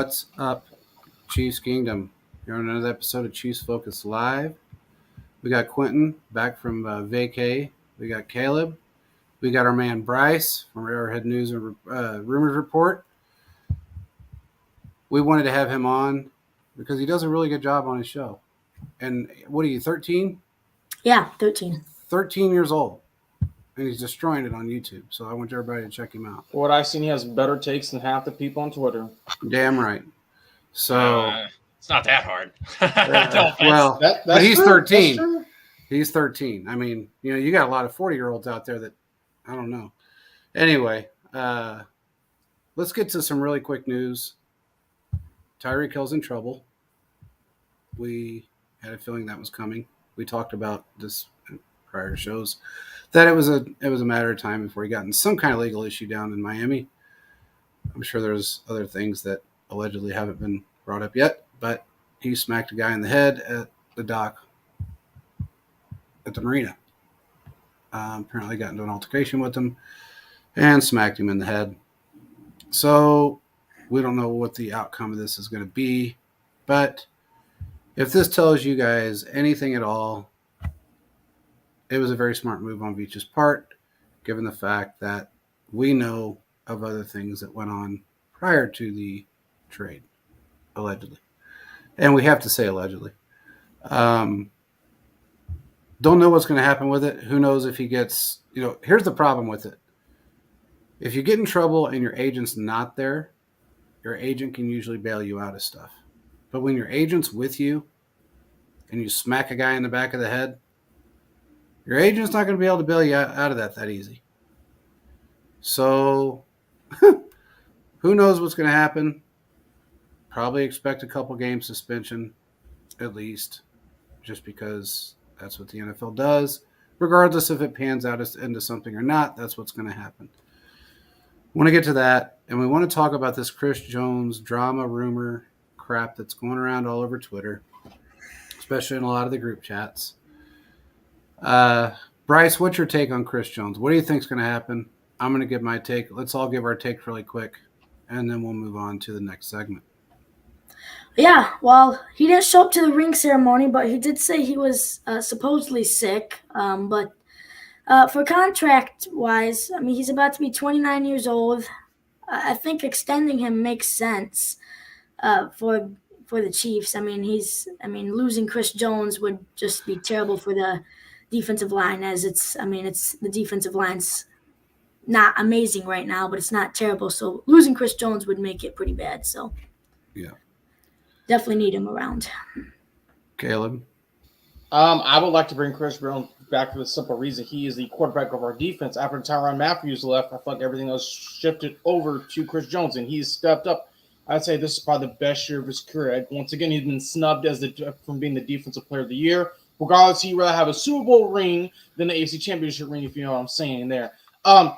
What's up, Chiefs Kingdom? You're on another episode of Chiefs Focus Live. We got Quentin back from vacay. We got Caleb. We got our man Bryce from Arrowhead News and Rumors Report. We wanted to have him on because he does a really good job on his show. And what are you, 13? Yeah, 13. 13 years old. And he's destroying it on YouTube. So I want everybody to check him out. What I've seen, he has better takes than half the people on Twitter. Damn right. So it's not that hard. well, That's but he's true. 13. That's true. He's 13. I mean, you got a lot of 40-year-olds out there that I don't know. Anyway, let's get to some really quick news. Tyreek Hill's in trouble. We had a feeling that was coming. We talked about this in prior shows that it was a matter of time before he got in some kind of legal issue down in Miami. I'm sure there's other things that allegedly haven't been brought up yet, but he smacked a guy in the head at the dock at the marina. Apparently got into an altercation with him and smacked him in the head. So we don't know what the outcome of this is going to be, but if this tells you guys anything at all, it was a very smart move on Veach's part, given the fact that we know of other things that went on prior to the trade, allegedly. And we have to say allegedly. Don't know what's going to happen with it. Who knows if he gets, here's the problem with it. If you get in trouble and your agent's not there, your agent can usually bail you out of stuff. But when your agent's with you and you smack a guy in the back of the head, your agent's not going to be able to bail you out of that easy. So who knows what's going to happen? Probably expect a couple game suspension at least, just because that's what the NFL does. Regardless if it pans out into something or not, that's what's going to happen. Want to get to that, and we want to talk about this Chris Jones drama rumor crap that's going around all over Twitter, especially in a lot of the group chats. Bryce, what's your take on Chris Jones? What do you think is going to happen? I'm going to give my take. Let's all give our take really quick, and then we'll move on to the next segment. Yeah, well, he didn't show up to the ring ceremony, but he did say he was supposedly sick. But for contract-wise, I mean, he's about to be 29 years old. I think extending him makes sense for the Chiefs. I mean, losing Chris Jones would just be terrible for the defensive line, as it's the defensive line's not amazing right now, but it's not terrible. So losing Chris Jones would make it pretty bad. So yeah, definitely need him around. Caleb? I would like to bring Chris Brown back for the simple reason he is the quarterback of our defense. After Tyrann Matthews left, I feel like everything else shifted over to Chris Jones, and he's stepped up. I'd say this is probably the best year of his career. Once again, he's been snubbed from being the defensive player of the year. Regardless, he'd rather have a Super Bowl ring than the AFC Championship ring, if you know what I'm saying there.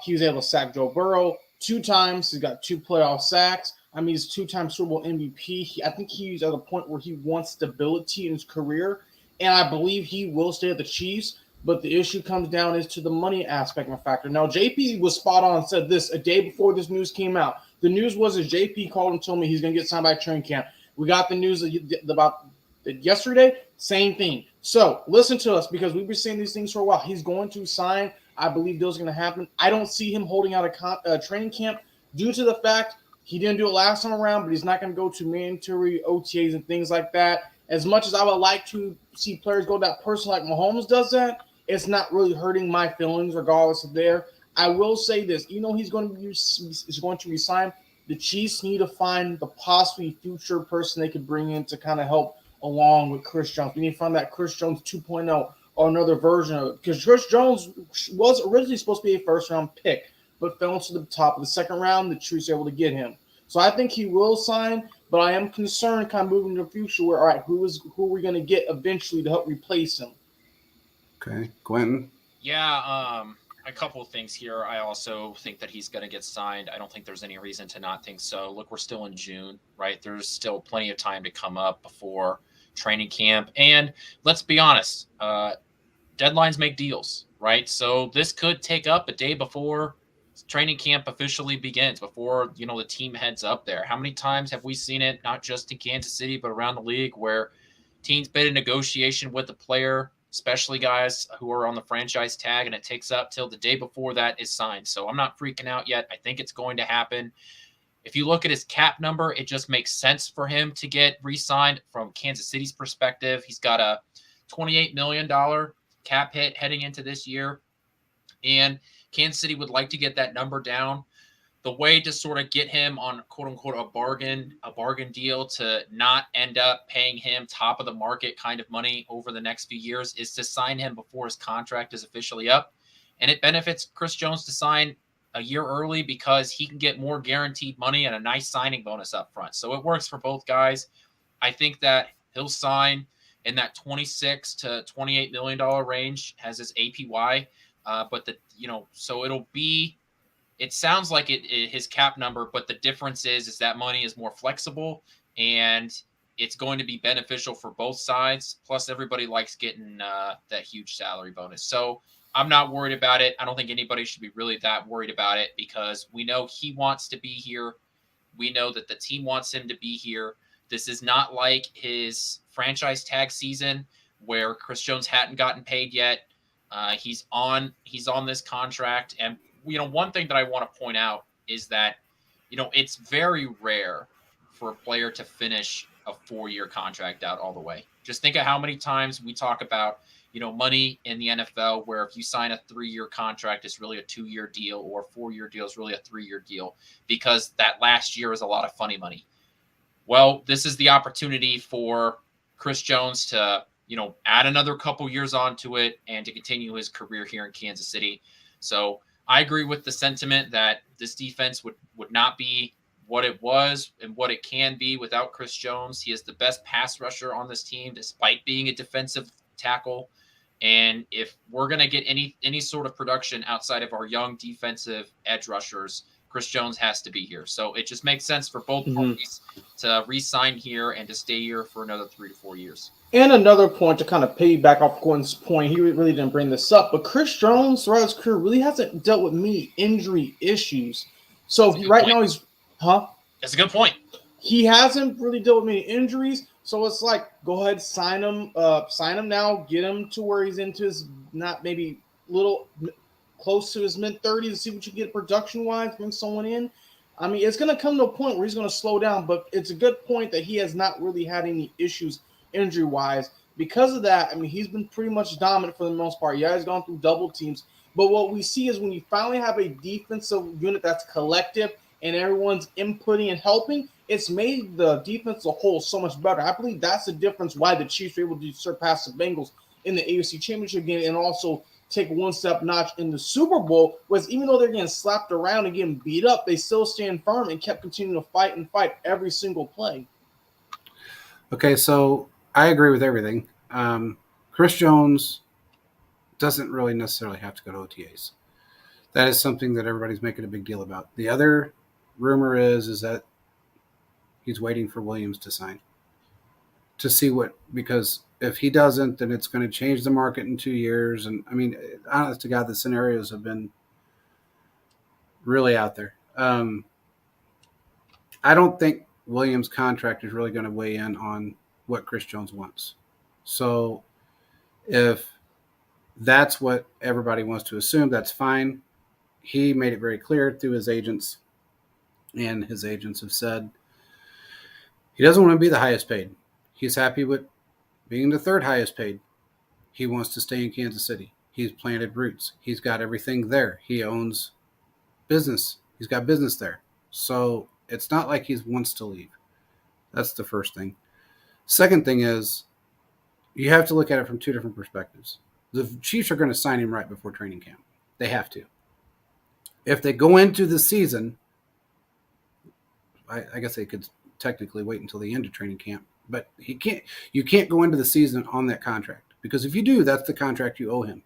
He was able to sack Joe Burrow 2 times. He's got 2 playoff sacks. I mean, he's 2-time Super Bowl MVP. I think he's at a point where he wants stability in his career, and I believe he will stay at the Chiefs. But the issue comes down is to the money aspect and factor. Now, JP was spot on and said this a day before this news came out. The news was that JP called and told me he's going to get signed by training camp. We got the news about yesterday, same thing. So listen to us, because we've been saying these things for a while. He's going to sign. I believe those are going to happen. I don't see him holding out a training camp due to the fact he didn't do it last time around, but he's not going to go to mandatory OTAs and things like that. As much as I would like to see players go that person like Mahomes does that, it's not really hurting my feelings regardless of there. I will say this. He's going to resign. The Chiefs need to find the possibly future person they could bring in to kind of help along with Chris Jones. We need to find that Chris Jones 2.0 or another version of it. Because Chris Jones was originally supposed to be a first-round pick, but fell into the top of the second round. The Chiefs were able to get him. So I think he will sign, but I am concerned kind of moving to the future where, all right, who are we going to get eventually to help replace him? Okay. Quentin? Yeah, a couple of things here. I also think that he's going to get signed. I don't think there's any reason to not think so. Look, we're still in June, right? There's still plenty of time to come up before training camp. And let's be honest, deadlines make deals, right? So this could take up a day before training camp officially begins, before the team heads up there. How many times have we seen it, not just in Kansas City but around the league, where teams bid a negotiation with the player, especially guys who are on the franchise tag, and it takes up till the day before that is signed. So I'm not freaking out yet. I think it's going to happen. If you look at his cap number, it just makes sense for him to get re-signed from Kansas City's perspective. He's got a $28 million cap hit heading into this year, and Kansas City would like to get that number down. The way to sort of get him on quote unquote a bargain deal to not end up paying him top of the market kind of money over the next few years is to sign him before his contract is officially up. And it benefits Chris Jones to sign a year early because he can get more guaranteed money and a nice signing bonus up front. So it works for both guys. I think that he'll sign in that 26 to $28 million range as his APY. So it sounds like his cap number, but the difference is that money is more flexible and it's going to be beneficial for both sides. Plus, everybody likes getting that huge salary bonus. So I'm not worried about it. I don't think anybody should be really that worried about it because we know he wants to be here. We know that the team wants him to be here. This is not like his franchise tag season where Chris Jones hadn't gotten paid yet. He's on this contract. And, one thing that I want to point out is that, it's very rare for a player to finish a 4-year contract out all the way. Just think of how many times we talk about, money in the NFL, where if you sign a 3-year contract, it's really a 2-year deal, or a 4-year deal is really a 3-year deal, because that last year is a lot of funny money. Well, this is the opportunity for Chris Jones to, add another couple years onto it and to continue his career here in Kansas City. So I agree with the sentiment that this defense would not be what it was and what it can be without Chris Jones. He is the best pass rusher on this team, despite being a defensive tackle. And if we're going to get any sort of production outside of our young defensive edge rushers, Chris Jones has to be here. So it just makes sense for both parties to re-sign here and to stay here for another 3 to 4 years. And another point to kind of piggyback off Gordon's point, he really didn't bring this up, but Chris Jones throughout his career really hasn't dealt with many injury issues. So now he's That's a good point. He hasn't really dealt with many injuries. So it's like, go ahead, sign him now, get him to where he's into his, not maybe little close to his mid-30s, to see what you get production-wise, bring someone in. I mean, it's going to come to a point where he's going to slow down, but it's a good point that he has not really had any issues injury-wise. Because of that, I mean, he's been pretty much dominant for the most part. Yeah, he's gone through double teams. But what we see is when you finally have a defensive unit that's collective and everyone's inputting and helping, it's made the defense as a whole so much better. I believe that's the difference why the Chiefs were able to surpass the Bengals in the AFC Championship game and also take one step notch in the Super Bowl, was even though they're getting slapped around and getting beat up, they still stand firm and kept continuing to fight every single play. Okay, so I agree with everything. Chris Jones doesn't really necessarily have to go to OTAs. That is something that everybody's making a big deal about. The other rumor is that he's waiting for Williams to sign to see because if he doesn't, then it's going to change the market in 2 years. And I mean, honest to God, the scenarios have been really out there. I don't think Williams' contract is really going to weigh in on what Chris Jones wants. So if that's what everybody wants to assume, that's fine. He made it very clear through his agents, and his agents have said he doesn't want to be the highest paid. He's happy with being the third highest paid. He wants to stay in Kansas City. He's planted roots. He's got everything there. He owns business. He's got business there. So it's not like he wants to leave. That's the first thing. Second thing is you have to look at it from two different perspectives. The Chiefs are going to sign him right before training camp. They have to. If they go into the season, I guess they could technically wait until the end of training camp, but you can't go into the season on that contract, because if you do, that's the contract you owe him.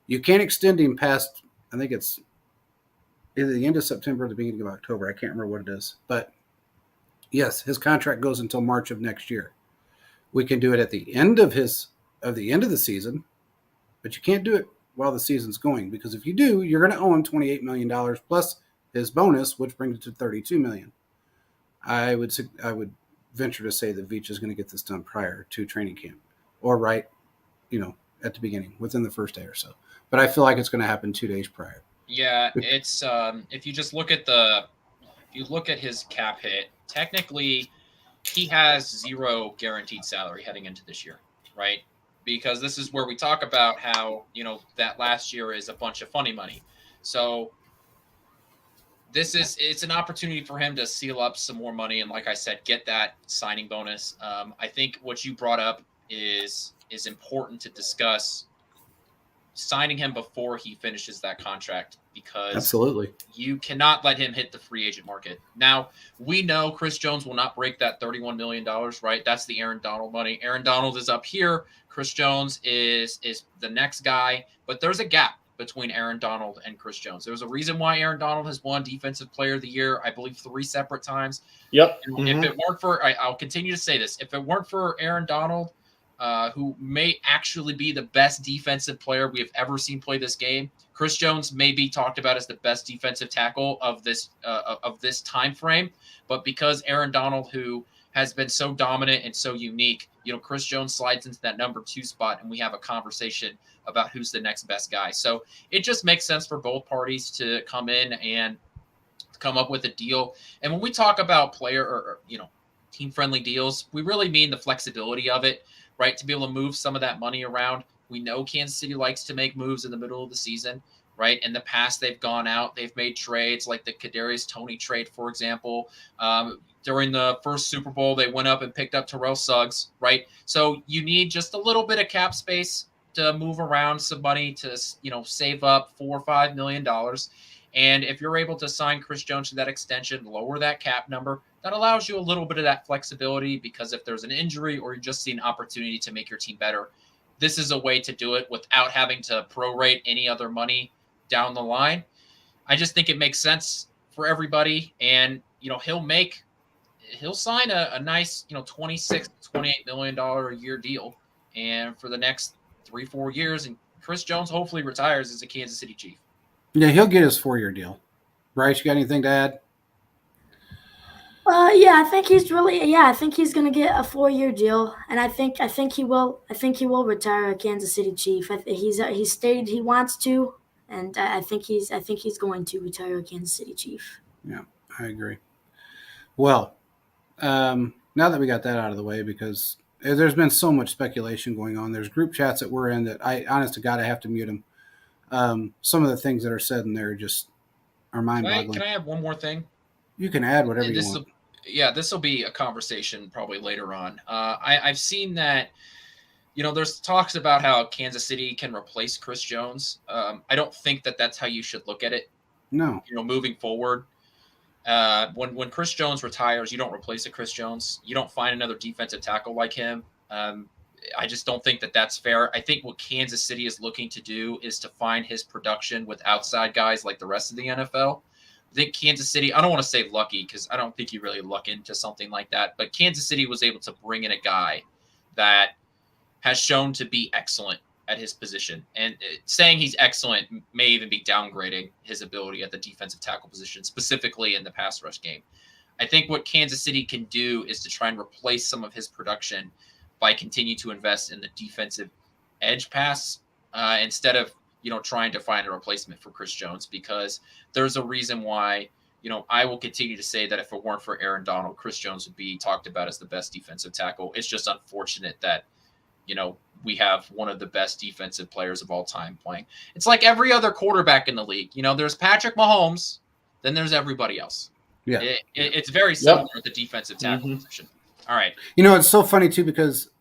You can't extend him past, I think it's either the end of September or the beginning of October. I can't remember what it is, but yes, his contract goes until March of next year. We can do it at the end of the season, but you can't do it while the season's going, because if you do, you're going to owe him $28 million plus his bonus, which brings it to $32 million. I would venture to say that Veach is going to get this done prior to training camp, or right, at the beginning, within the first day or so. But I feel like it's going to happen 2 days prior. Yeah, it's if you just look at his cap hit, technically he has zero guaranteed salary heading into this year, right? Because this is where we talk about how, that last year is a bunch of funny money. So it's an opportunity for him to seal up some more money. And like I said, get that signing bonus. I think what you brought up is important to discuss, signing him before he finishes that contract, because Absolutely. you cannot let him hit the free agent market. Now, we know Chris Jones will not break that $31 million, right? That's the Aaron Donald money. Aaron Donald is up here. Chris Jones is the next guy, but there's a gap between Aaron Donald and Chris Jones. There's a reason why Aaron Donald has won Defensive Player of the Year, I believe 3 separate times. Yep. If it weren't for, I'll continue to say this, if it weren't for Aaron Donald, who may actually be the best defensive player we have ever seen play this game, Chris Jones may be talked about as the best defensive tackle of this time frame. But because Aaron Donald, who has been so dominant and so unique, Chris Jones slides into that number 2 spot, and we have a conversation about who's the next best guy. So it just makes sense for both parties to come in and come up with a deal. And when we talk about player or team-friendly deals, we really mean the flexibility of it, right? To be able to move some of that money around. We know Kansas City likes to make moves in the middle of the season, right? In the past, they've gone out, they've made trades like the Kadarius Toney trade, for example. During the first Super Bowl, they went up and picked up Terrell Suggs, right? So you need just a little bit of cap space to move around some money to, save up $4 or $5 million. And if you're able to sign Chris Jones to that extension, lower that cap number, that allows you a little bit of that flexibility, because if there's an injury or you just see an opportunity to make your team better, this is a way to do it without having to prorate any other money down the line. I just think it makes sense for everybody. And, he'll sign a nice, $26, $28 million a year deal. And for the next 3-4 years, and Chris Jones hopefully retires as a Kansas City Chief. Yeah, he'll get his 4-year deal. Bryce, you got anything to add? Yeah, I think he's going to get a 4-year deal, and I think he will retire a Kansas City Chief. He's stated he wants to, and I think he's going to retire a Kansas City Chief. Yeah, I agree. Well, now that we got that out of the way, because there's been so much speculation going on. There's group chats that we're in that honest to God, I have to mute them. Some of the things that are said in there just are mind-boggling. Can I add one more thing? You can add whatever you want. Yeah, this will be a conversation probably later on. I've seen that, there's talks about how Kansas City can replace Chris Jones. I don't think that that's how you should look at it. No. Moving forward, when Chris Jones retires, you don't replace a Chris Jones. You don't find another defensive tackle like him. I just don't think that that's fair. I think what Kansas City is looking to do is to find his production with outside guys like the rest of the NFL. I think Kansas City, I don't want to say lucky, because I don't think you really luck into something like that, but Kansas City was able to bring in a guy that has shown to be excellent at his position. And saying he's excellent may even be downgrading his ability at the defensive tackle position, specifically in the pass rush game. I think what Kansas City can do is to try and replace some of his production by continuing to invest in the defensive edge pass instead of trying to find a replacement for Chris Jones, because there's a reason why, I will continue to say that if it weren't for Aaron Donald, Chris Jones would be talked about as the best defensive tackle. It's just unfortunate that, we have one of the best defensive players of all time playing. It's like every other quarterback in the league. There's Patrick Mahomes, then there's everybody else. Yeah. It's very similar at the defensive tackle position. All right. It's so funny too, because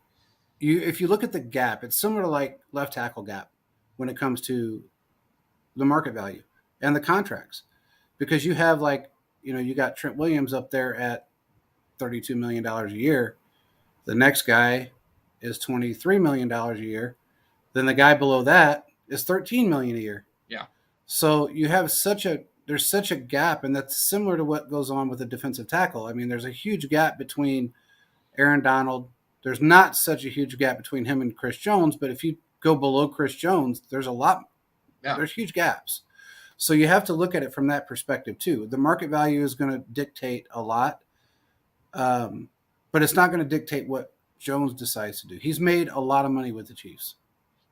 if you look at the gap, it's similar to like left tackle gap when it comes to the market value and the contracts, because you have you got Trent Williams up there at $32 million a year. The next guy is $23 million a year. Then the guy below that is $13 million a year. Yeah. So you have there's such a gap, and that's similar to what goes on with a defensive tackle. I mean, there's a huge gap between Aaron Donald. There's not such a huge gap between him and Chris Jones, but if you go below Chris Jones, there's a lot Yeah. There's huge gaps. So you have to look at it from that perspective too. The market value is going to dictate a lot, but it's not going to dictate what Jones decides to do. He's made a lot of money with the Chiefs.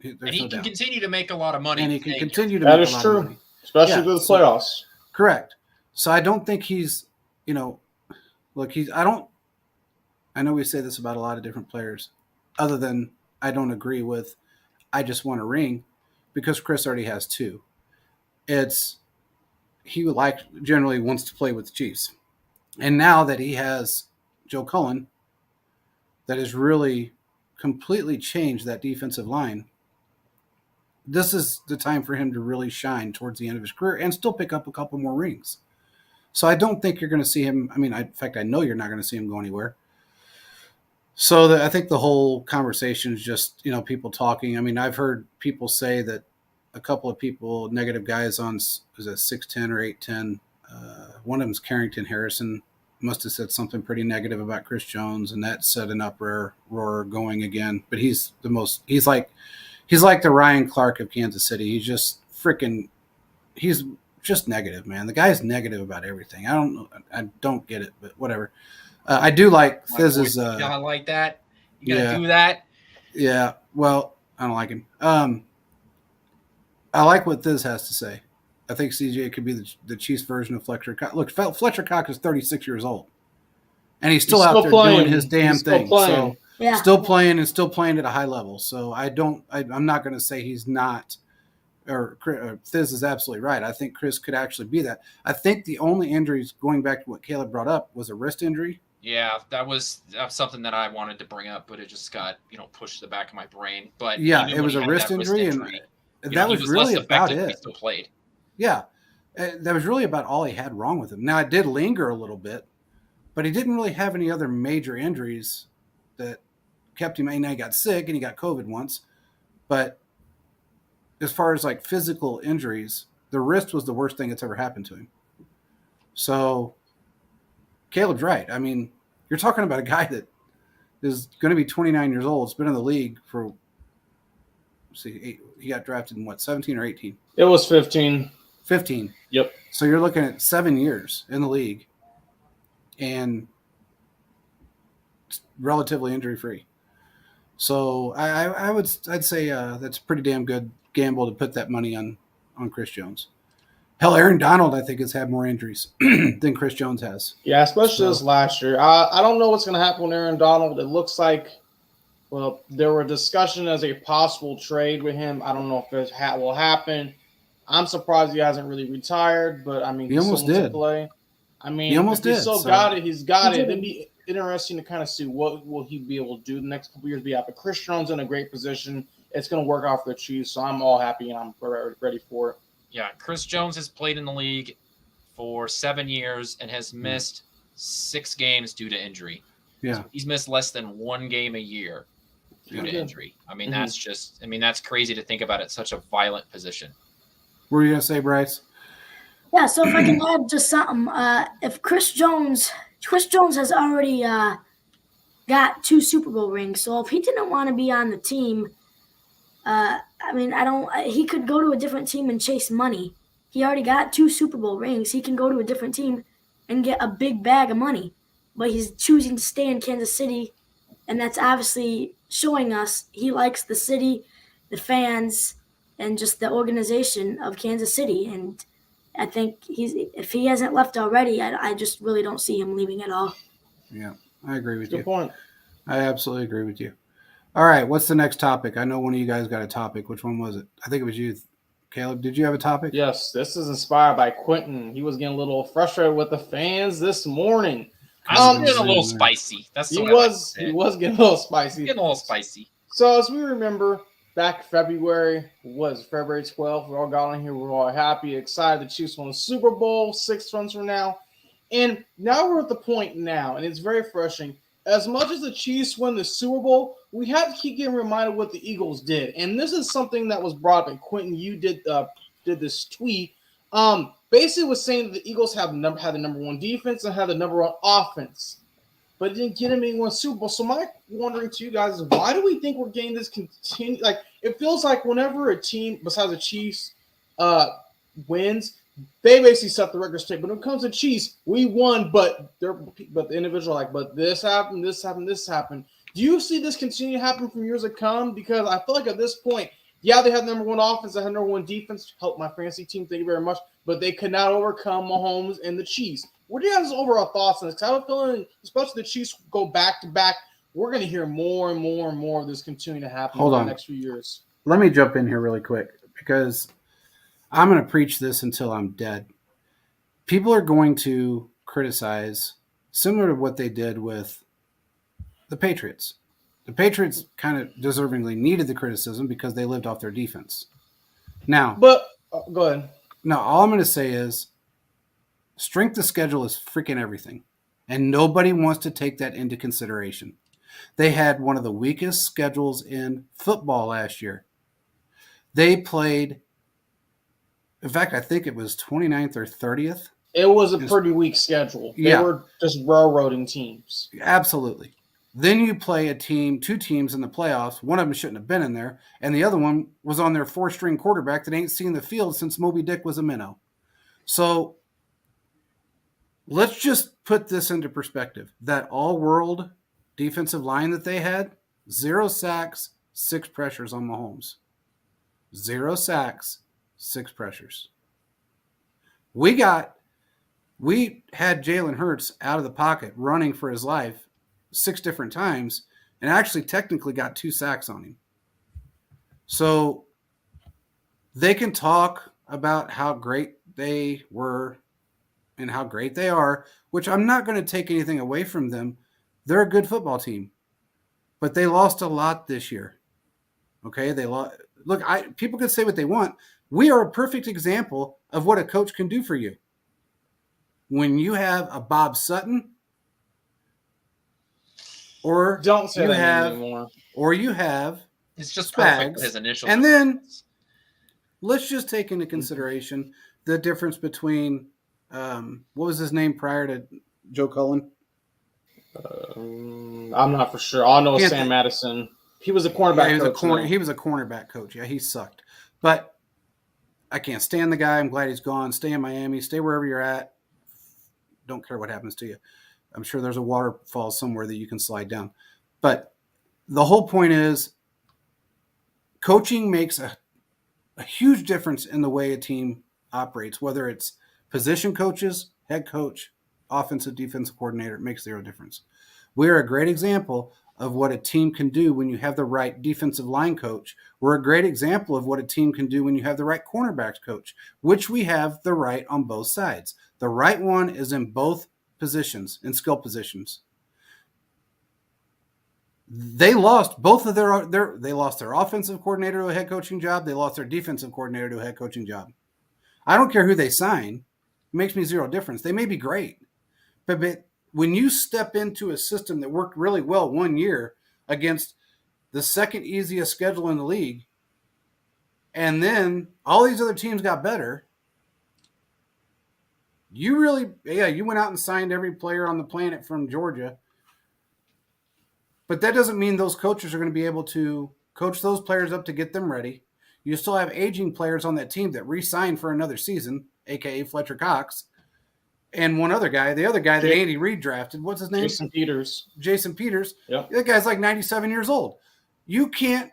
And There's he no can doubt. continue to make a lot of money. And he can playing continue to That make is a lot true, of money. especially Yeah, through the so- playoffs. Correct. So I don't think he's, look, I know we say this about a lot of different players, other than I don't agree with, I just want a ring, because Chris already has two. He generally wants to play with the Chiefs. And now that he has Joe Cullen, that has really completely changed that defensive line, this is the time for him to really shine towards the end of his career and still pick up a couple more rings. So I don't think you're going to see him. I mean, in fact, I know you're not going to see him go anywhere. So I think the whole conversation is just, people talking. I mean, I've heard people say that a couple of people, negative guys on, is it 6'10" or 8'10"? One of them's Carrington Harrison, must have said something pretty negative about Chris Jones, and that set an uproar going again. But he's like the Ryan Clark of Kansas City. He's just he's just negative, man. The guy's negative about everything. I don't get it, but whatever. I do like Thiz's. I like that. You gotta do that. Yeah. Well, I don't like him. I like what Thiz has to say. I think CJ could be the Chiefs version of Fletcher Cox. Look, Fletcher Cox is 36 years old, and he's still out there doing his damn thing. So still playing and still playing at a high level. So I'm not going to say he's not. Or Thiz is absolutely right. I think Chris could actually be that. I think the only injuries, going back to what Caleb brought up, was a wrist injury. Yeah, that was something that I wanted to bring up, but it just got pushed to the back of my brain. But yeah, it was a wrist injury, and that was really about it. He still played. Yeah, that was really about all he had wrong with him. Now, it did linger a little bit, but he didn't really have any other major injuries that kept him. And he got sick and he got COVID once, but as far as like physical injuries, the wrist was the worst thing that's ever happened to him. So Caleb's right. I mean, you're talking about a guy that is going to be 29 years old. It's been in the league for, he got drafted in 17 or 18? It was 15. 15. Yep. So you're looking at 7 years in the league and relatively injury free. So I'd say that's a pretty damn good gamble to put that money on Chris Jones. Hell, Aaron Donald, I think, has had more injuries than Chris Jones has. Yeah, especially this last year. I don't know what's going to happen with Aaron Donald. It looks like, there were discussion as a possible trade with him. I don't know if it will happen. I'm surprised he hasn't really retired, but I mean, he almost did. Play. I mean, he almost did. Got it. He's got it. It'd be interesting to kind of see what will he be able to do the next couple years. Be out, but Chris Jones in a great position. It's going to work out for the Chiefs, so I'm all happy and I'm ready for it. Yeah, Chris Jones has played in the league for 7 years and has missed 6 games due to injury. Yeah, so he's missed less than 1 game a year due to injury. I mean, that's crazy to think about at such a violent position. What were you gonna say, Bryce? Yeah, so if I can add just something, if Chris Jones has already got 2 Super Bowl rings, so if he didn't want to be on the team, he could go to a different team and chase money. He already got 2 Super Bowl rings. He can go to a different team and get a big bag of money, but he's choosing to stay in Kansas City, and that's obviously showing us he likes the city, the fans, and just the organization of Kansas City. And I think if he hasn't left already, I just really don't see him leaving at all. Yeah, I agree with you. Good point. I absolutely agree with you. All right, what's the next topic? I know one of you guys got a topic. Which one was it? I think it was you, Caleb. Did you have a topic? Yes, this is inspired by Quentin. He was getting a little frustrated with the fans this morning. I'm getting a little spicy. He was getting a little spicy. So as we remember, back February 12th, we all got on here. We're all happy, excited. The Chiefs won the Super Bowl 6 months from now. And now we're at the point now, and it's very frustrating. As much as the Chiefs win the Super Bowl, we have to keep getting reminded what the Eagles did. And this is something that was brought up. And Quentin, you did this tweet. Basically was saying that the Eagles had the number 1 defense and had the number 1 offense. But it didn't get him any 1 Super Bowl. So my wondering to you guys is, why do we think we're getting this continue? Like, it feels like whenever a team besides the Chiefs wins, they basically set the record straight. But when it comes to Chiefs, we won, but the individual but this happened, this happened, this happened. Do you see this continue to happen from years to come? Because I feel like at this point, yeah, they have number one offense, they have number one defense, help my fantasy team, thank you very much, but they could not overcome Mahomes and the Chiefs. What are you guys' overall thoughts on this? Because I have a feeling, especially the Chiefs go back to back, we're going to hear more and more and more of this continuing to happen Hold over on. the next few years. Let me jump in here really quick because I'm going to preach this until I'm dead. People are going to criticize, similar to what they did with the Patriots. The Patriots kind of deservingly needed the criticism because they lived off their defense. Now, But go ahead. now all I'm going to say is strength of schedule is freaking everything, and nobody wants to take that into consideration. They had one of the weakest schedules in football last year. They played, in fact, I think it was 29th or 30th. It was a pretty weak schedule. They were just railroading teams. Absolutely. Then you play two teams in the playoffs. One of them shouldn't have been in there, and the other one was on their four-string quarterback that ain't seen the field since Moby Dick was a minnow. So let's just put this into perspective. That all-world defensive line that they had, 0 sacks, 6 pressures on Mahomes. 0 sacks, 6 pressures. We had Jalen Hurts out of the pocket running for his life 6 different times and actually technically got 2 sacks on him. So they can talk about how great they were and how great they are, which I'm not going to take anything away from them. They're a good football team, but they lost a lot this year. Okay, they lost. Look, people can say what they want. We are a perfect example of what a coach can do for you. When you have a Bob Sutton, or don't say that anymore, or you have it's just Spags, perfect. His initial, and then let's just take into consideration the difference between what was his name prior to Joe Cullen? I'm not for sure. All I know is Sam Madison. He was a cornerback coach. He was a cornerback coach. Yeah, he sucked. But I can't stand the guy. I'm glad he's gone. Stay in Miami. Stay wherever you're at. Don't care what happens to you. I'm sure there's a waterfall somewhere that you can slide down. But the whole point is coaching makes a huge difference in the way a team operates, whether it's position coaches, head coach, offensive, defensive coordinator. It makes 0 difference. We're a great example of what a team can do when you have the right defensive line coach. We're a great example of what a team can do when you have the right cornerbacks coach, which we have the right on both sides. The right one is in both positions, in skill positions. They lost both of they lost their offensive coordinator to a head coaching job. They lost their defensive coordinator to a head coaching job. I don't care who they sign. It makes me 0 difference. They may be great, but when you step into a system that worked really well 1 year against the second easiest schedule in the league, and then all these other teams got better, you went out and signed every player on the planet from Georgia. But that doesn't mean those coaches are going to be able to coach those players up to get them ready. You still have aging players on that team that re-signed for another season, a.k.a. Fletcher Cox, and one other guy, the other guy that Andy Reid drafted. What's his name? Jason Peters. Yep. That guy's like 97 years old. You can't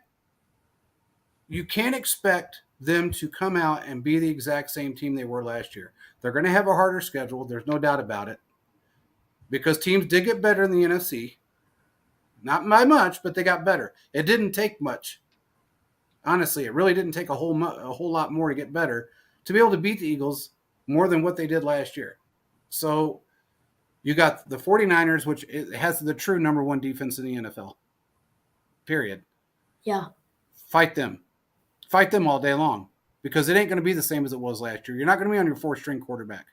expect them to come out and be the exact same team they were last year. They're going to have a harder schedule. There's no doubt about it. Because teams did get better in the NFC. Not by much, but they got better. It didn't take much. Honestly, it really didn't take a whole lot more to get better to be able to beat the Eagles more than what they did last year. So you got the 49ers, which has the true number 1 defense in the NFL. Period. Yeah. Fight them. Fight them all day long because it ain't going to be the same as it was last year. You're not going to be on your 4th-string quarterback.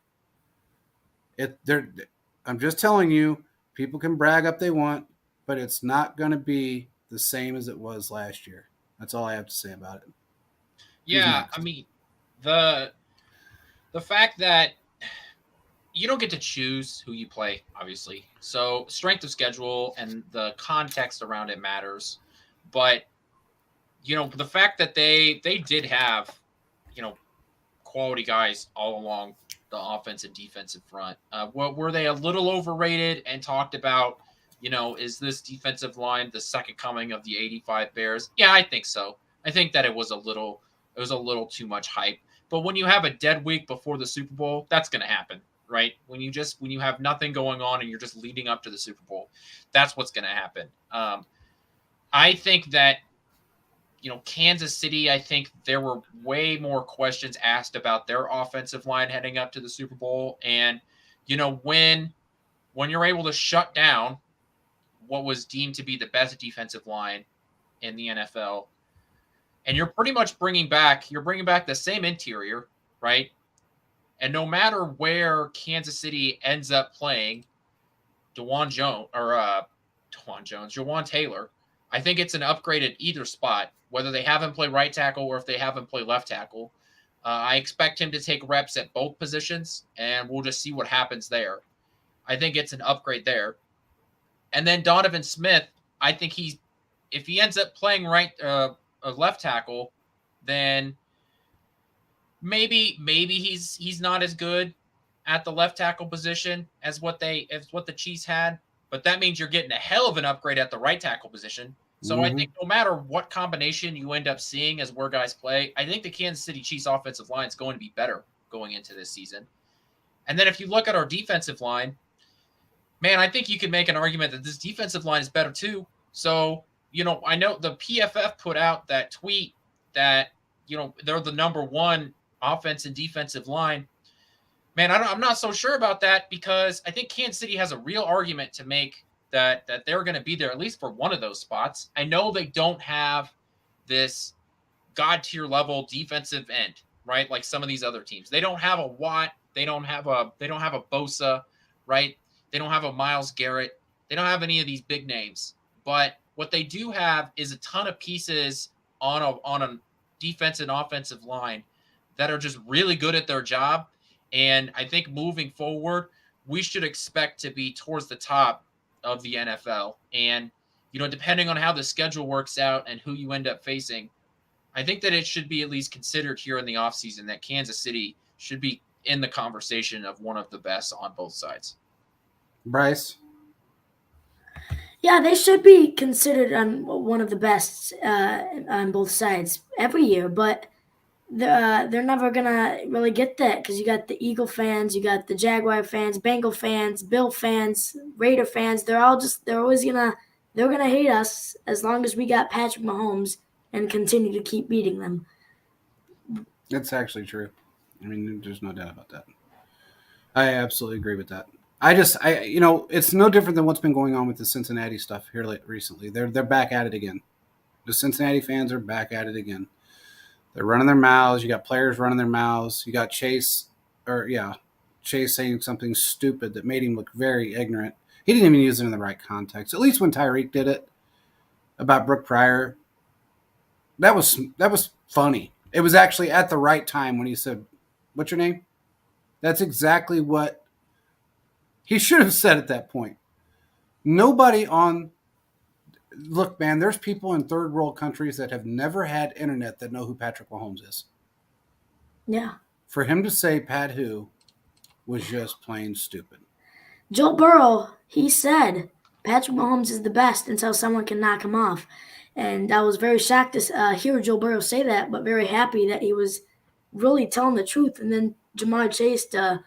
I'm just telling you, people can brag up they want, but it's not going to be the same as it was last year. That's all I have to say about it. Yeah, I mean, the fact that you don't get to choose who you play, obviously. So strength of schedule and the context around it matters. But, the fact that they did have, quality guys all along the offense and defensive front. Were they a little overrated and talked about? Is this defensive line the second coming of the '85 Bears? Yeah, I think so. I think that it was a little too much hype. But when you have a dead week before the Super Bowl, that's going to happen, right? When you have nothing going on and you're just leading up to the Super Bowl, that's what's going to happen. I think that Kansas City, I think there were way more questions asked about their offensive line heading up to the Super Bowl. And, when you're able to shut down what was deemed to be the best defensive line in the NFL, and you're pretty much bringing back the same interior, right? And no matter where Kansas City ends up playing, Jawan Taylor, I think it's an upgrade at either spot, whether they have him play right tackle or if they have him play left tackle. I expect him to take reps at both positions, and we'll just see what happens there. I think it's an upgrade there. And then Donovan Smith, I think if he ends up playing left tackle, then maybe he's not as good at the left tackle position as what the Chiefs had. But that means you're getting a hell of an upgrade at the right tackle position. So I think no matter what combination you end up seeing as where guys play, I think the Kansas City Chiefs offensive line is going to be better going into this season. And then if you look at our defensive line, man, I think you could make an argument that this defensive line is better too. So, I know the PFF put out that tweet that, they're the number one offense and defensive line. Man, I'm not so sure about that, because I think Kansas City has a real argument to make that they're going to be there at least for one of those spots. I know they don't have this god tier level defensive end, right? Like some of these other teams. They don't have a Watt. They don't have a Bosa, right? They don't have a Myles Garrett. They don't have any of these big names. But what they do have is a ton of pieces on a defense and offensive line that are just really good at their job. And I think moving forward, we should expect to be towards the top of the NFL. And, depending on how the schedule works out and who you end up facing, I think that it should be at least considered here in the offseason that Kansas City should be in the conversation of one of the best on both sides. Bryce? Yeah, they should be considered on one of the best on both sides every year, but they're never gonna really get that, because you got the Eagle fans, you got the Jaguar fans, Bengal fans, Bill fans, Raider fans. They're gonna hate us as long as we got Patrick Mahomes and continue to keep beating them. It's actually true. I mean, there's no doubt about that. I absolutely agree with that. It's no different than what's been going on with the Cincinnati stuff here recently. They're back at it again. The Cincinnati fans are back at it again. They're running their mouths. You got players running their mouths. You got Chase saying something stupid that made him look very ignorant. He didn't even use it in the right context. At least when Tyreek did it about Brooke Pryor, that was funny. It was actually at the right time when he said, "What's your name?" That's exactly what he should have said at that point. Look, man, there's people in third world countries that have never had internet that know who Patrick Mahomes is. Yeah. For him to say Pat who was just plain stupid. Joe Burrow, he said Patrick Mahomes is the best until someone can knock him off. And I was very shocked to hear Joe Burrow say that, but very happy that he was really telling the truth. And then Jamar Chase to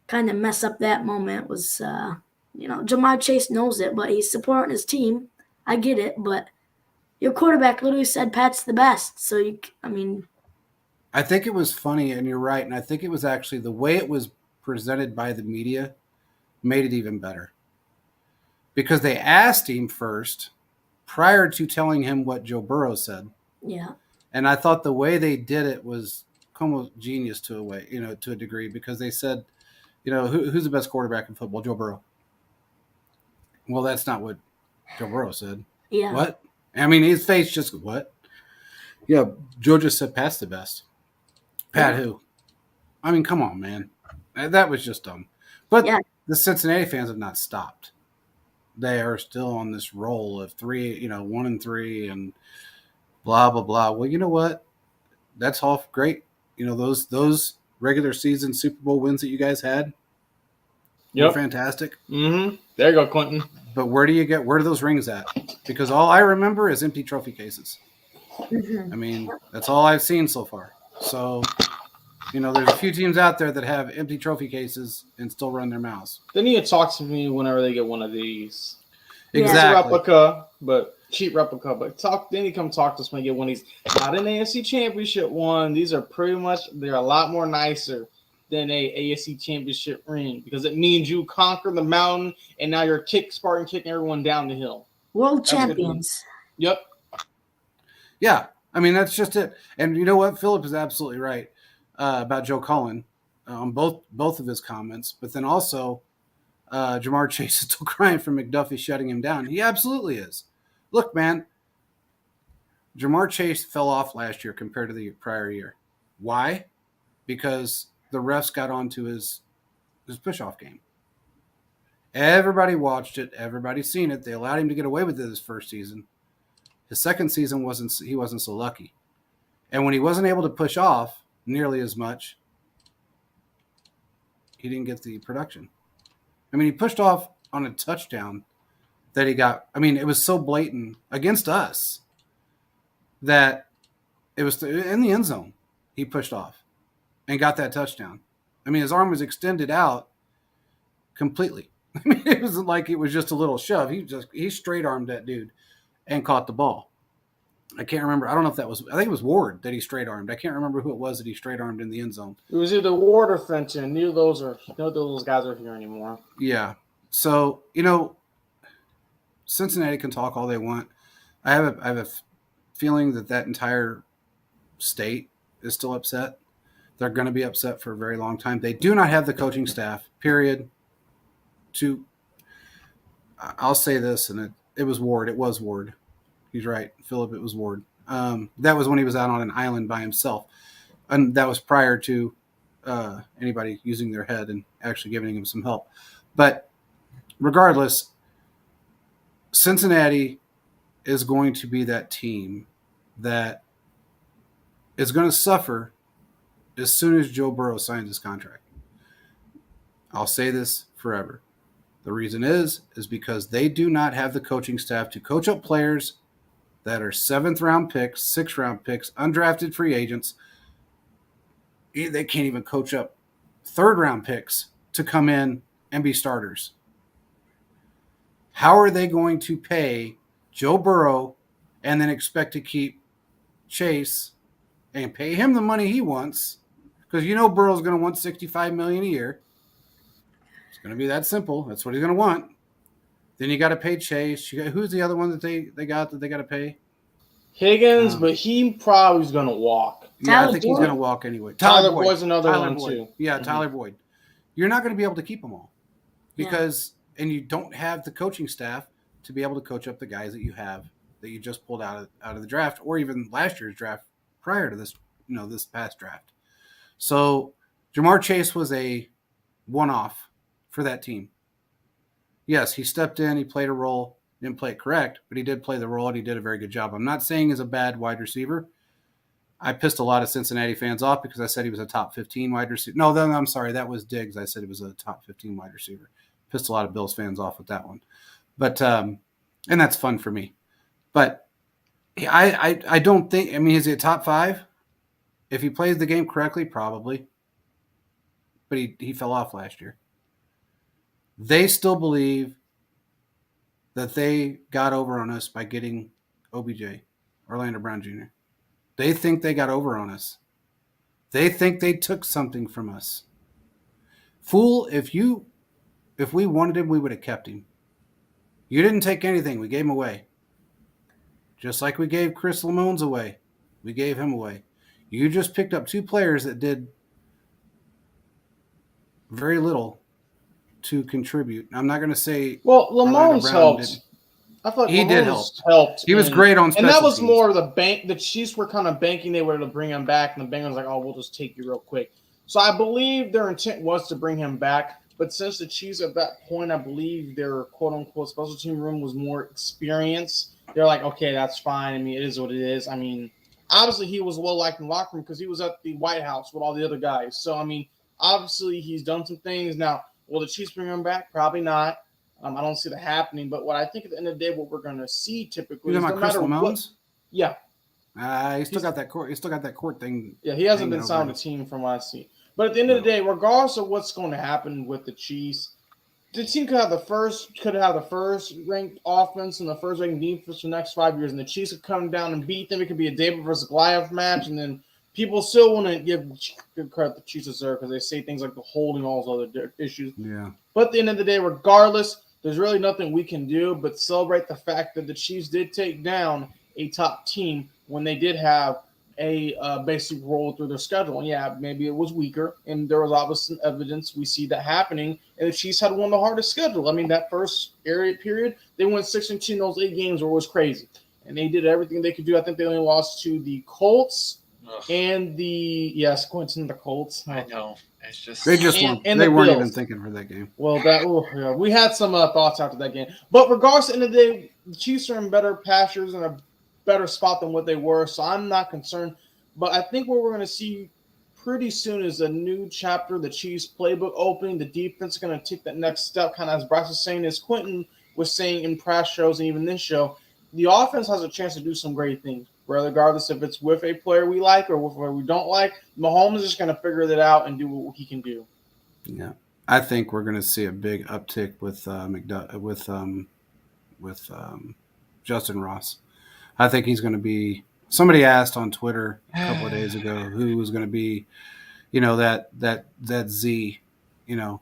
kind of mess up that moment was, Jamar Chase knows it, but he's supporting his team. I get it, but your quarterback literally said Pat's the best. So, I think it was funny, and you're right, and I think it was actually the way it was presented by the media made it even better. Because they asked him first prior to telling him what Joe Burrow said. Yeah. And I thought the way they did it was almost genius to a degree, because they said, who's the best quarterback in football? Joe Burrow. Well, that's not what Joe Burrow said. Yeah. What? I mean, his face just, what? Yeah, Joe just said Pat's the best. Pat who? I mean, come on, man. That was just dumb. But the Cincinnati fans have not stopped. They are still on this roll of 1-3 and blah, blah, blah. Well, you know what? That's all great. Those regular season Super Bowl wins that you guys had were Yep. fantastic. Mm-hmm. There you go, Clinton. But where are those rings at? Because all I remember is empty trophy cases. Mhm. I mean, that's all I've seen so far. So, there's a few teams out there that have empty trophy cases and still run their mouths. They need to talk to me whenever they get one of these. Yeah. It's a Exactly. replica, but cheap replica. But they need to come talk to us when they get one of these. Not an AFC Championship one. These are they're a lot more nicer than a AFC Championship ring because it means you conquer the mountain and now you're Spartan kicking everyone down the hill. World That's what it champions. Yep. Yeah, I mean that's just it. And you know what? Philip is absolutely right about Joe Cullen on both of his comments. But then also, Jamar Chase is still crying for McDuffie shutting him down. He absolutely is. Look, man, Jamar Chase fell off last year compared to the prior year. Why? Because the refs got onto his push-off game. Everybody watched it. Everybody's seen it. They allowed him to get away with it his first season. His second season wasn't so lucky. And when he wasn't able to push off nearly as much, he didn't get the production. I mean, he pushed off on a touchdown that he got. I mean, it was so blatant against us that it was in the end zone. He pushed off and got that touchdown. I mean, his arm was extended out completely. I mean, it wasn't like it was just a little shove. He straight armed that dude and caught the ball. I can't remember. I don't know if I think it was Ward that he straight armed. I can't remember who it was that he straight armed in the end zone. It was either Ward or Fenton. Neither of those guys are here anymore. Yeah. So, Cincinnati can talk all they want. I have a feeling that entire state is still upset. They're going to be upset for a very long time. They do not have the coaching staff, period. I'll say this, and it was Ward. It was Ward. He's right, Philip. It was Ward. That was when he was out on an island by himself, and that was prior to anybody using their head and actually giving him some help. But regardless, Cincinnati is going to be that team that is going to suffer as soon as Joe Burrow signs his contract. I'll say this forever. The reason is because they do not have the coaching staff to coach up players that are 7th-round picks, 6th-round picks, undrafted free agents. They can't even coach up 3rd-round picks to come in and be starters. How are they going to pay Joe Burrow and then expect to keep Chase and pay him the money he wants? Because Burrow's going to want $65 million a year. It's going to be that simple. That's what he's going to want. Then you got to pay Chase. Who's the other one that they got to pay? Higgins, but he probably is going to walk. Yeah, Tyler I think he's Boyd. going to walk anyway. Tyler Boyd's another Tyler one Boyd. too. Yeah, Tyler Boyd. You're not going to be able to keep them all and you don't have the coaching staff to be able to coach up the guys that you have that you just pulled out of the draft or even last year's draft prior to this, this past draft. So Jamar Chase was a one-off for that team. Yes, he stepped in, he played a role, didn't play it correct, but he did play the role and he did a very good job. I'm not saying he's a bad wide receiver. I pissed a lot of Cincinnati fans off because I said he was a top 15 wide receiver. No, then I'm sorry, that was Diggs. I said he was a top 15 wide receiver. Pissed a lot of Bills fans off with that one. But and that's fun for me. But I don't think, is he a top 5? If he plays the game correctly, probably. But he fell off last year. They still believe that they got over on us by getting OBJ, Orlando Brown Jr. They think they got over on us. They think they took something from us. Fool, if we wanted him, we would have kept him. You didn't take anything. We gave him away. Just like we gave Chris Lamone's away. We gave him away. You just picked up 2 players that did very little to contribute. I'm not going to say. Well, Lamone's helped. I thought he did help. Helped. He was great on special and that was teams. more of the bank. The Chiefs were kind of banking they were to bring him back, and the Bengals were like, "Oh, we'll just take you real quick." So I believe their intent was to bring him back, but since the Chiefs at that point, I believe their quote unquote special team room was more experienced. They're like, "Okay, that's fine. It is what it is." obviously he was well liked in the locker room because he was at the White House with all the other guys. So I mean, obviously he's done some things. Now, will the Chiefs bring him back? Probably not. I don't see that happening. But what I think at the end of the day, what we're going to see typically You is know no about Chris matter what. Lamones? Yeah, He still got that court. He still got that court thing. yeah, he hasn't been hanging signed over with the team from what I see. But at the end of the day, regardless of what's going to happen with the Chiefs, the team could have the first ranked offense and the first ranked defense for the next 5 years, and the Chiefs could come down and beat them. It could be a David versus Goliath match, and then people still wouldn't give good credit the Chiefs deserve because they say things like the holding, all those other issues. Yeah. But at the end of the day, regardless, there's really nothing we can do but celebrate the fact that the Chiefs did take down a top team when they did have a basic roll through their schedule. And yeah, maybe it was weaker, and there was obviously evidence we see that happening. And the Chiefs had one of the hardest schedule. I mean, that first period, they went 6-2 in those 8 games, where it was crazy, and they did everything they could do. I think they only lost to the Colts and the Quentin, the Colts. I know. It's just They just And- weren't. and They the weren't Bills. even thinking for that game. Well, we had some thoughts after that game. But regardless, at the end of the day, the Chiefs are in better pastures and a better spot than what they were, so I'm not concerned. But I think what we're going to see pretty soon is a new chapter, the Chiefs playbook opening. The defense is going to take that next step, kind of as Bryce was saying, as Quentin was saying in past shows and even this show. The offense has a chance to do some great things, regardless if it's with a player we like or with a player we don't like. Mahomes is just going to figure that out and do what he can do. Yeah, I think we're going to see a big uptick with Justin Ross. I think he's going to be. Somebody asked on Twitter a couple of days ago who was going to be, that Z. It's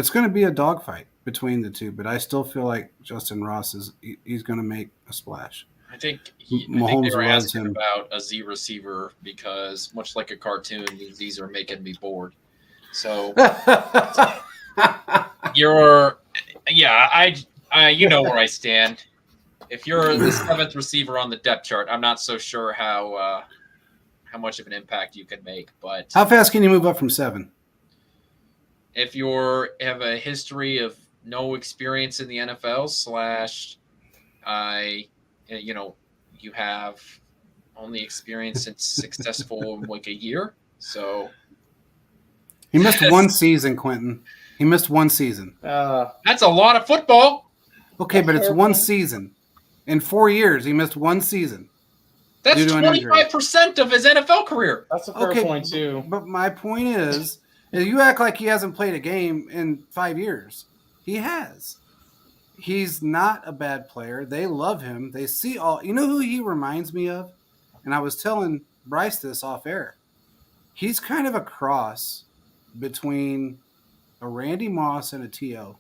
going to be a dogfight between the two, but I still feel like Justin Ross he's going to make a splash. I think Mahomes they were loves asking him. about a Z receiver because, much like a cartoon, these Z's are making me bored. So you know where I stand. If you're the 7th receiver on the depth chart, I'm not so sure how much of an impact you can make. But How fast can you move up from 7? if you have a history of no experience in the NFL / you have only experience in successful like a year, so He missed one season, Quentin. He missed one season. that's a lot of football. Okay, but it's one season. In 4 years, he missed one season. That's due to an injury. 25% of his NFL career. That's a fair point, too. But my point is, you act like he hasn't played a game in 5 years. He has. He's not a bad player. They love him. They see all. You know who he reminds me of? And I was telling Bryce this off air. He's kind of a cross between a Randy Moss and a T.O.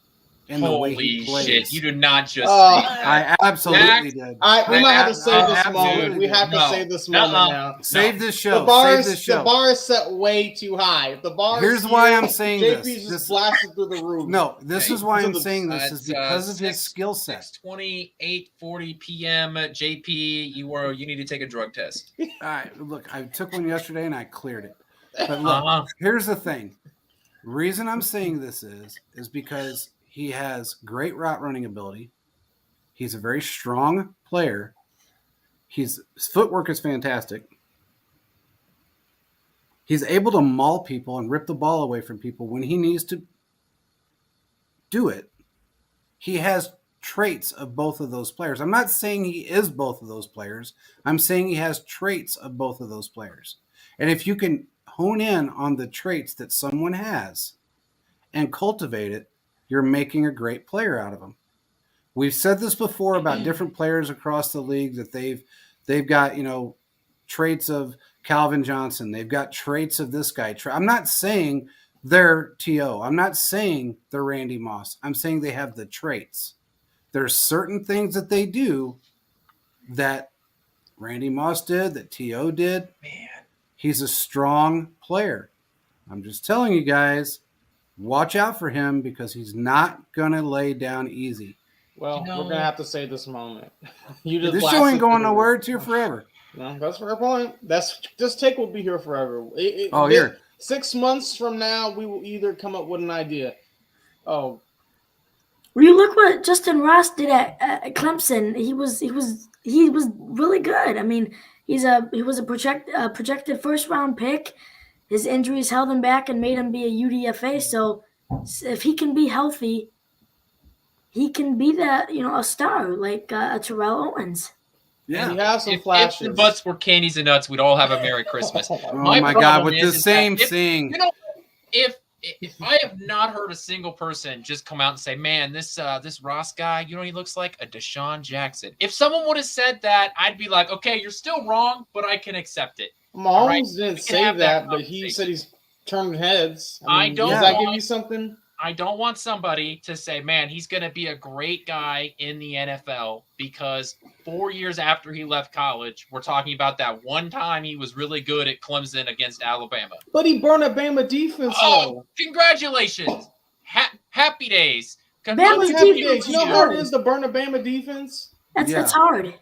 in the way he Holy plays. shit! You did not just say that. I absolutely did. We might have to save this absolutely moment. We have to No. save this moment now. Save this show. The bar Save this show. the bar is set way too high. The bar. Here's why I'm saying JP's this. just blasted through the roof. No, this Okay. is why I'm It's saying this is because of his skill set. 6:20, 8:40 p.m. JP, you need to take a drug test. All right, look, I took one yesterday and I cleared it. But look, here's the thing. Reason I'm saying this is because he has great route running ability. He's a very strong player. His footwork is fantastic. He's able to maul people and rip the ball away from people when he needs to do it. He has traits of both of those players. I'm not saying he is both of those players. I'm saying he has traits of both of those players. And if you can hone in on the traits that someone has and cultivate it, you're making a great player out of them. We've said this before about different players across the league that they've got, traits of Calvin Johnson. They've got traits of this guy. I'm not saying they're T.O. I'm not saying they're Randy Moss. I'm saying they have the traits. There's certain things that they do that Randy Moss did, that T.O. did. Man. He's a strong player. I'm just telling you guys, watch out for him because he's not going to lay down easy. Well, we're going to have to save this moment. This show ain't going nowhere. It's here forever. No, that's a fair point. This take will be here forever. Here. 6 months from now, we will either come up with an idea. Oh, Well, you look what Justin Ross did at Clemson. He was really good. I mean, he was a projected first round pick. His injuries held him back and made him be a UDFA. So if he can be healthy, he can be a star like a Terrell Owens. And he Yeah. has some If flashes. the butts were candies and nuts, we'd all have a Merry Christmas. Oh my God! With the same thing. You know, if I have not heard a single person just come out and say, "Man, this Ross guy, you know, what he looks like a Deshaun Jackson." If someone would have said that, I'd be like, "Okay, you're still wrong, but I can accept it." Mahomes right, didn't we can say have that that, but he conversation. said he's turned heads. I don't Does that want- give you something? I don't want somebody to say, "Man, he's going to be a great guy in the NFL," because 4 years after he left college, we're talking about that one time he was really good at Clemson against Alabama. But he burned a Bama defense. Oh, congratulations! Happy days! Bama's Happy defense days. You know is how hard hard. it is to burn a Bama defense? That's hard.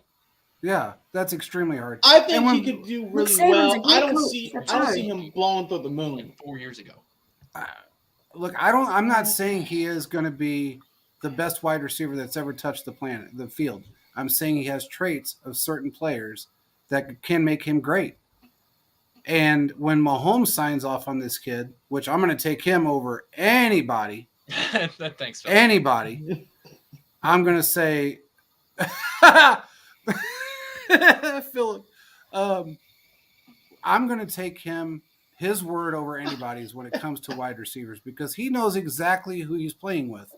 Yeah, that's extremely hard. I think And when- he could do really Saban's a well. great I don't coach. see That's I don't hard. see him blowing through the moon. 4 years ago. Look, I'm not saying he is going to be the best wide receiver that's ever touched the field. I'm saying he has traits of certain players that can make him great. And when Mahomes signs off on this kid, which I'm going to take him over anybody, Thanks, Phil. anybody, I'm going to say, Philip, I'm going to take his word over anybody's when it comes to wide receivers because he knows exactly who he's playing with.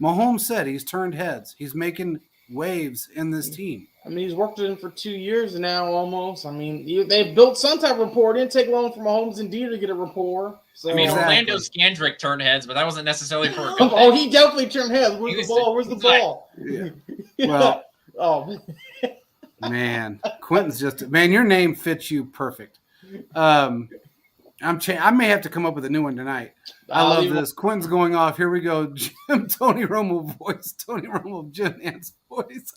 Mahomes said he's turned heads. He's making waves in this team. I mean, he's worked with him for 2 years now, almost. I mean, they built some type of rapport. It didn't take long for Mahomes and D to get a rapport. So, I mean, Exactly. Orlando Scandrick turned heads, but that wasn't necessarily for a good oh, thing. he definitely turned heads. Where's He the was- ball? Where's the he's like- ball? Yeah. Well, oh, man, Quentin's man, your name fits you perfect. I may have to come up with a new one tonight. I I'll love leave this. Quentin's going off. Here we go. Jim, Tony Romo voice. Tony Romo, Jim Nance voice.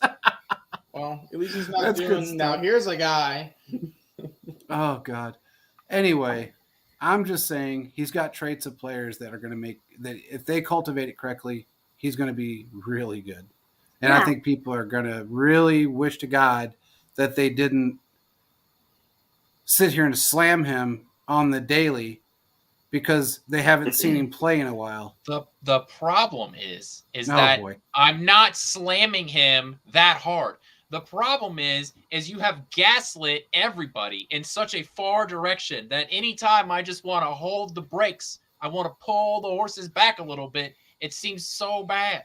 Well, at least he's not That's good doing. stuff. Now, here's a guy. Oh, God. Anyway, I'm just saying he's got traits of players that are going to make that if they cultivate it correctly, he's going to be really good. And I Yeah. think people are going to really wish to God that they didn't sit here and slam him on the daily because they haven't seen him play in a while. The problem is Oh, that boy. I'm not slamming him that hard. The problem is you have gaslit everybody in such a far direction that anytime I just want to hold the brakes, I want to pull the horses back a little bit. It seems so bad.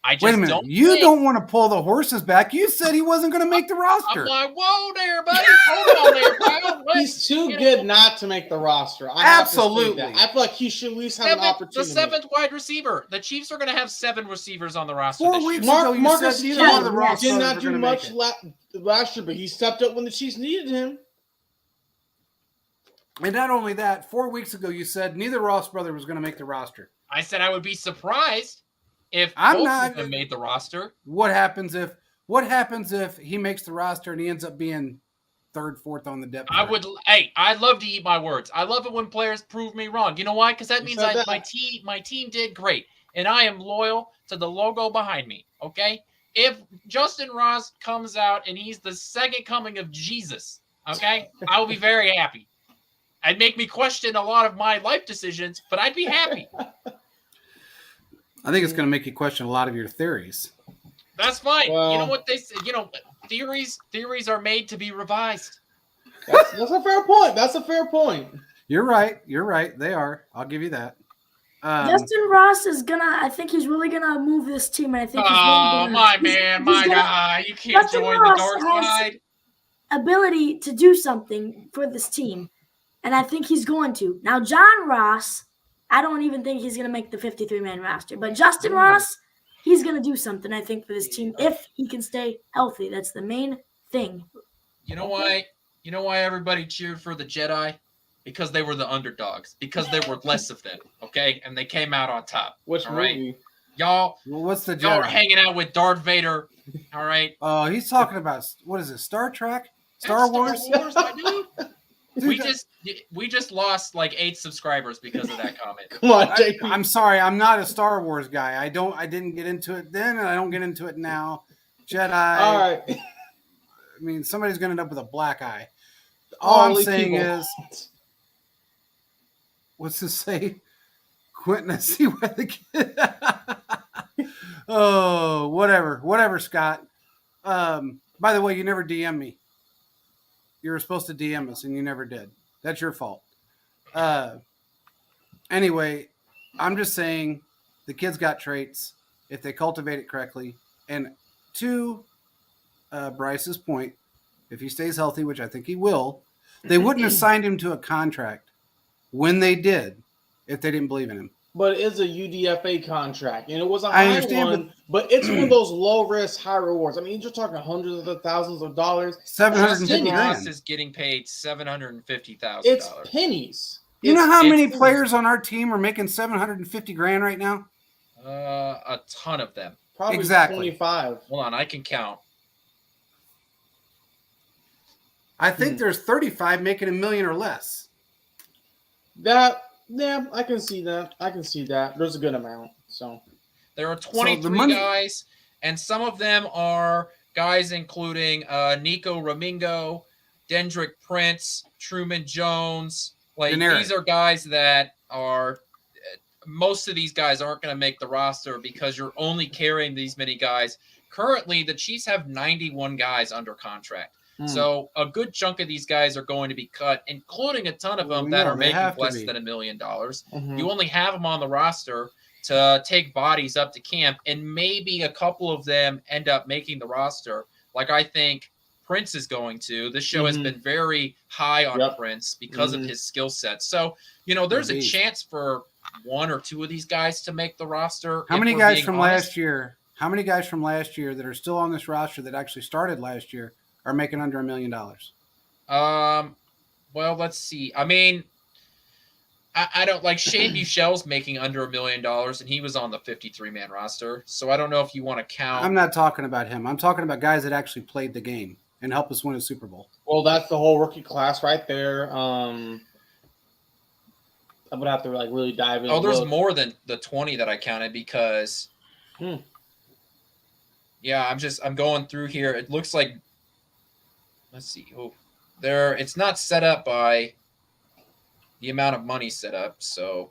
I just Wait a minute. don't. You think- don't want to pull the horses back. You said he wasn't going to make the I'm roster. like, whoa there, buddy. Hold on there, pal. What? He's too You know- good not to make the roster. I have to say Absolutely. that. I feel like he should at least have an The opportunity. seventh wide receiver. The Chiefs are going to have 7 receivers on the roster 4 this year. weeks ago, you Marcus said neither King one of the Ross did brothers not were do gonna much make it. last year, but he stepped up when the Chiefs needed him. And not only that, 4 weeks ago, you said neither Ross brother was going to make the roster. I said I would be surprised if I'm both not- of them made the roster. What happens if he makes the roster and he ends up being third, fourth on the depth I chart? would. Hey, I love to eat my words. I love it when players prove me wrong. You know why? Because that You means said that. my team did great, and I am loyal to the logo behind me. Okay. If Justin Ross comes out and he's the second coming of Jesus, okay, I will be very happy. It'd make me question a lot of my life decisions, but I'd be happy. I think it's going to make you question a lot of your theories. That's fine. Well- You know what they say? You know, theories are made to be revised. That's a fair point. That's a fair point. You're right. You're right. They are. I'll give you that. Justin Ross is gonna. I think he's really gonna move this team, and I think. Oh, my man, my gonna- guy. You can't Justin join the Ross dark has- side. ability to do something for this team, and I think he's going to. Now, John Ross, I don't even think he's going to make the 53-man roster, but Justin Ross, he's going to do something, I think, for this team if he can stay healthy. That's the main thing. You know why? You know why everybody cheered for the Jedi? Because they were the underdogs. Because there were less of them. Okay, and they came out on top. Which All right. movie? Y'all well, what's the are Jedi? hanging out with Darth Vader. All right. Oh, he's talking about what is it? Star Trek, Star That's Wars. Star Wars, my dude. we just lost like 8 subscribers because of that comment. Come on, JP. I'm sorry, I'm not a Star Wars guy. I didn't get into it then, and I don't get into it now. Jedi. All right. I mean, somebody's going to end up with a black eye. All I'm saying is, what's this say? Quentin, I see why the kid. Oh, whatever, Scott. By the way, you never DM me. You were supposed to DM us, and you never did. That's your fault. Anyway, I'm just saying the kid's got traits if they cultivate it correctly. And to Bryce's point, if he stays healthy, which I think he will, they wouldn't have signed him to a contract when they did if they didn't believe in him. But it's a UDFA contract, and it was a I high understand, one, but it's one of those low risk, high rewards. I mean, you're talking hundreds of thousands of dollars. $750 Justin Ross grand. is getting paid $750,000. It's pennies. You know how many pennies. players on our team are making $750 grand right now? A ton of them. Probably Exactly. 25. Hold on, I can count. I think there's 35 making $1 million or less. Yeah, I can see that. There's a good amount. So There are 23 guys, and some of them are guys including Nico Ramingo, Dendrick Prince, Truman Jones. Like these are guys that are. Most of these guys aren't going to make the roster because you're only carrying these many guys. Currently, the Chiefs have 91 guys under contract. So a good chunk of these guys are going to be cut, including a ton of them that are making less than $1 million. You only have them on the roster to take bodies up to camp, and maybe a couple of them end up making the roster. Like I think Prince is going to. This show has been very high on Prince because of his skill set. So, there's a chance for one or two of these guys to make the roster. How many guys from last year? How many guys from last year that are still on this roster that actually started last year are making under $1 million? Well, let's see. I mean, I don't like Shane Buchel's making under $1 million, and he was on the 53-man roster. So I don't know if you want to count. I'm not talking about him. I'm talking about guys that actually played the game and helped us win a Super Bowl. Well, that's the whole rookie class right there. I would have to really dive in. Oh, there's more than the 20 that I counted because. Yeah, I'm going through here. It looks like. Let's see. Oh, it's not set up by the amount of money set up. So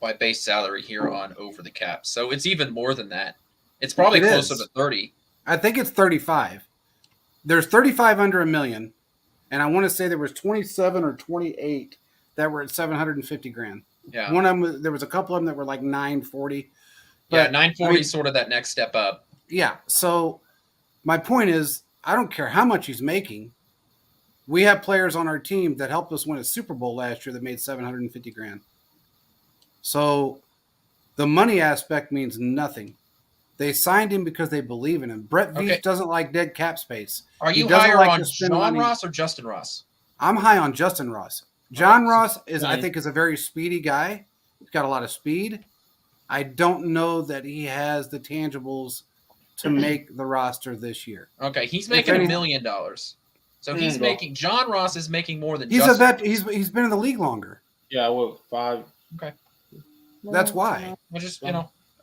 by base salary here on over the cap. So it's even more than that. It's probably closer to 30. I think it's 35. There's 35 under $1 million. And I want to say there was 27 or 28 that were at $750 grand. Yeah. One of them, there was a couple of them that were like 940. Yeah, 940 is sort of that next step up. Yeah. So my point is, I don't care how much he's making. We have players on our team that helped us win a Super Bowl last year that made $750 grand. So the money aspect means nothing. They signed him because they believe in him. Brett Veach doesn't like dead cap space. Are you higher on John Ross or Justin Ross? I'm high on Justin Ross. John Ross I think, is a very speedy guy. He's got a lot of speed. I don't know that he has the tangibles to make the roster this year. Okay, he's making $1 million. So he's making. John Ross is making more than. He's a vet. He's been in the league longer. Yeah, well, 5. Okay, that's why. I just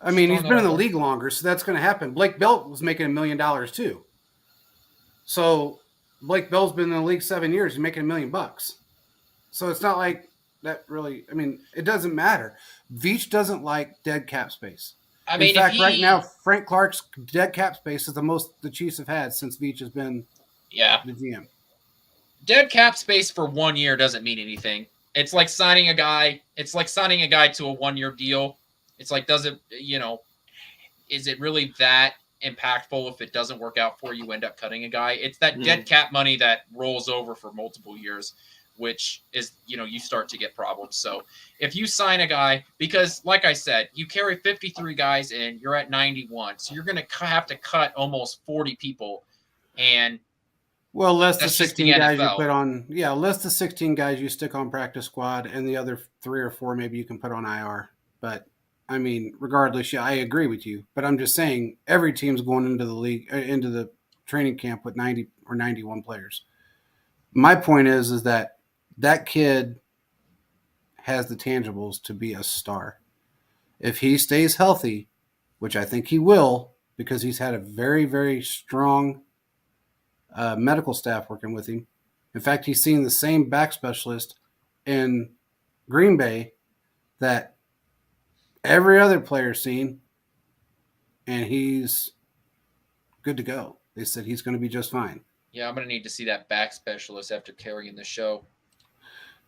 I mean, he's been in the league longer, so that's going to happen. Blake Bell was making $1 million too. So Blake Bell's been in the league 7 years. He's making $1 million. So it's not like that really. I mean, it doesn't matter. Veach doesn't like dead cap space. In fact, right now, Frank Clark's dead cap space is the most the Chiefs have had since Veach has been the GM. Dead cap space for 1 year doesn't mean anything. It's like signing a guy. It's like signing a guy to a 1 year deal. It's like, is it really that impactful if it doesn't work out for you, end up cutting a guy? It's that dead cap money that rolls over for multiple years, which is, you start to get problems. So if you sign a guy, because like I said, you carry 53 guys in, you're at 91. So you're going to have to cut almost 40 people. And well, less the 16 guys you put on. Yeah, less the 16 guys you stick on practice squad, and the other 3 or 4 maybe you can put on IR. But I mean, regardless, I agree with you. But I'm just saying every team's going into the league, into the training camp with 90 or 91 players. My point is that kid has the tangibles to be a star. If he stays healthy, which I think he will, because he's had a very, very strong medical staff working with him. In fact, he's seen the same back specialist in Green Bay that every other player's seen, and he's good to go. They said he's going to be just fine. Yeah, I'm going to need to see that back specialist after carrying the show.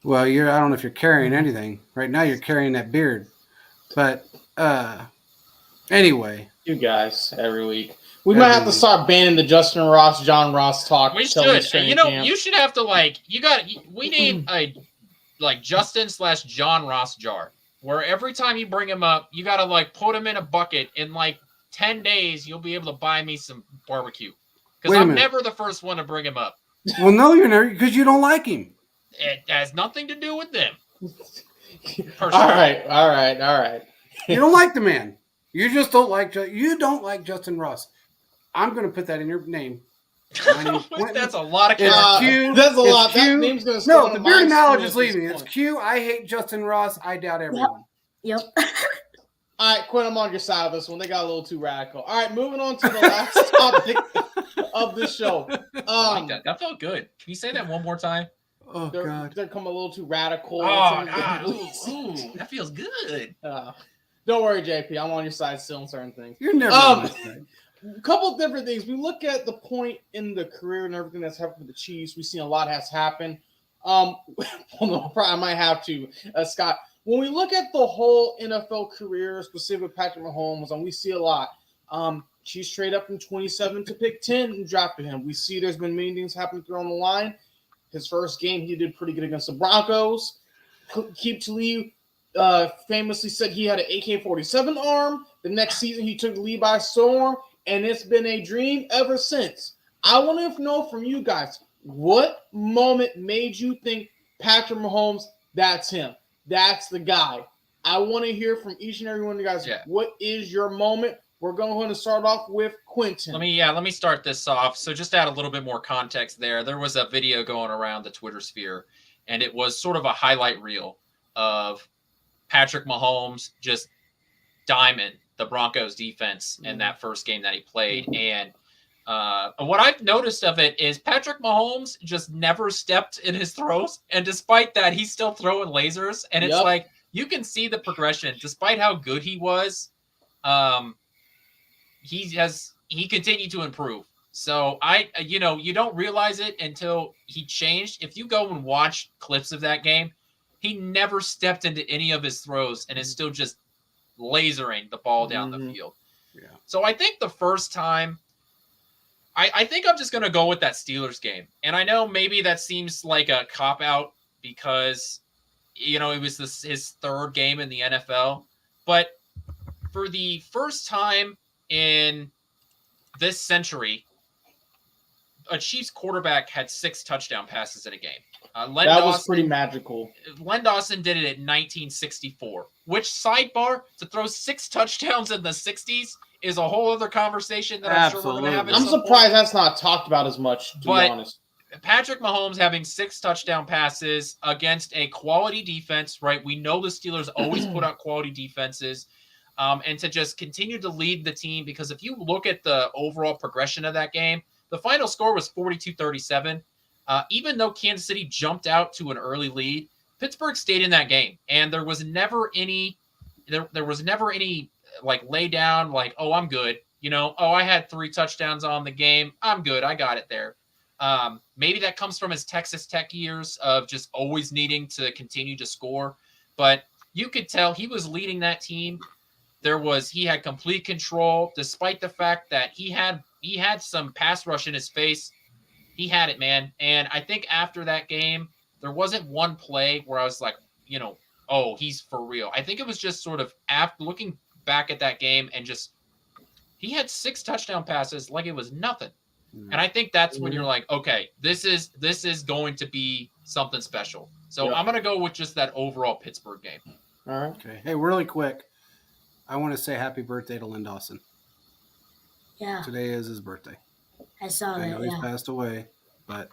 Well, I don't know if you're carrying anything. Right now you're carrying that beard. But anyway. You guys, every week. We might have to start banning the Justin Ross, John Ross talk. We should. You should have to we need a Justin/John Ross jar where every time you bring him up, you got to put him in a bucket. In 10 days, you'll be able to buy me some barbecue. Because I'm never the first one to bring him up. Well, no, you're never, because you don't like him. It has nothing to do with them. All right. You don't like the man. You just don't like. You don't like Justin Ross. I'm going to put that in your name. That's a lot of Q. That's a lot. That name's going to No, the beard knowledge is leaving. It's Q. I hate Justin Ross. I doubt everyone. Yep. All right, Quinn, I'm on your side of this one. They got a little too radical. All right, moving on to the last topic of the show. That felt good. Can you say that one more time? Oh, God. They're coming a little too radical. Oh, God. Ooh, that feels good. Don't worry, JP. I'm on your side still on certain things. You're never on my side. A couple of different things. We look at the point in the career and everything that's happened with the Chiefs. We've seen a lot has happened. I might have to, Scott. When we look at the whole NFL career, specifically Patrick Mahomes, and we see a lot. Chiefs trade up from 27 to pick 10 and drafted him. We see there's been many things happening through on the line. His first game, he did pretty good against the Broncos. Keep Talib famously said he had an AK-47 arm. The next season, he took the lead by storm, and it's been a dream ever since. I want to know from you guys, what moment made you think Patrick Mahomes, that's him? That's the guy. I want to hear from each and every one of you guys. Yeah. What is your moment? We're going to start off with Quentin. Let me start this off. So just to add a little bit more context there. There was a video going around the Twitter sphere, and it was sort of a highlight reel of Patrick Mahomes just diamond the Broncos defense in that first game that he played. And what I've noticed of it is Patrick Mahomes just never stepped in his throws. And despite that, he's still throwing lasers. And it's like, you can see the progression. Despite how good he was, he continued to improve. So you don't realize it until he changed. If you go and watch clips of that game, he never stepped into any of his throws and is still just lasering the ball down the field. Yeah. So I think the first time, I think I'm just going to go with that Steelers game. And I know maybe that seems like a cop-out because, it was his third game in the NFL. But for the first time in this century, a Chiefs quarterback had 6 touchdown passes in a game. That was pretty magical. Len Dawson did it in 1964. Which, sidebar, to throw 6 touchdowns in the 60s is a whole other conversation that I'm sure we're going to have. I'm surprised that's not talked about as much, to be honest. Patrick Mahomes having 6 touchdown passes against a quality defense, right? We know the Steelers always put out quality defenses. And to just continue to lead the team, because if you look at the overall progression of that game, the final score was 42-37. Even though Kansas City jumped out to an early lead, Pittsburgh stayed in that game, and there was never any lay down like, oh, I'm good. I had 3 touchdowns on the game. I'm good. I got it there. Maybe that comes from his Texas Tech years of just always needing to continue to score, but you could tell he was leading that team. He had complete control, despite the fact that he had some pass rush in his face. He had it, man. And I think after that game, there wasn't one play where I was like, oh, he's for real. I think it was just sort of after looking back at that game and just he had 6 touchdown passes like it was nothing. And I think that's when you're like, okay, this is going to be something special. So I'm going to go with just that overall Pittsburgh game. All right. Okay. Hey, really quick, I want to say happy birthday to Len Dawson. Yeah. Today is his birthday. I saw that. I know he's passed away, but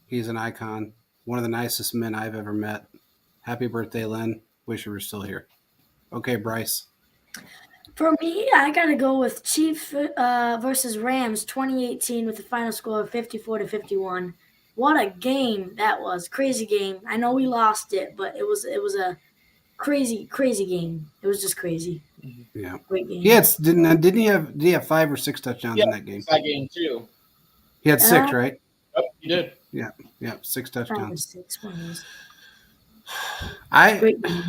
He's an icon. One of the nicest men I've ever met. Happy birthday, Len. Wish you were still here. Okay, Bryce. For me, I gotta go with Chiefs versus Rams 2018 with the final score of 54-51. What a game that was! Crazy game. I know we lost it, but it was a crazy game. It was just crazy. Yeah. Great game. Did he have 5 or 6 touchdowns in that game? That game too. He had 6, right? Yep, he did. Yeah, 6 5 or touchdowns. 6 ones. I Great game.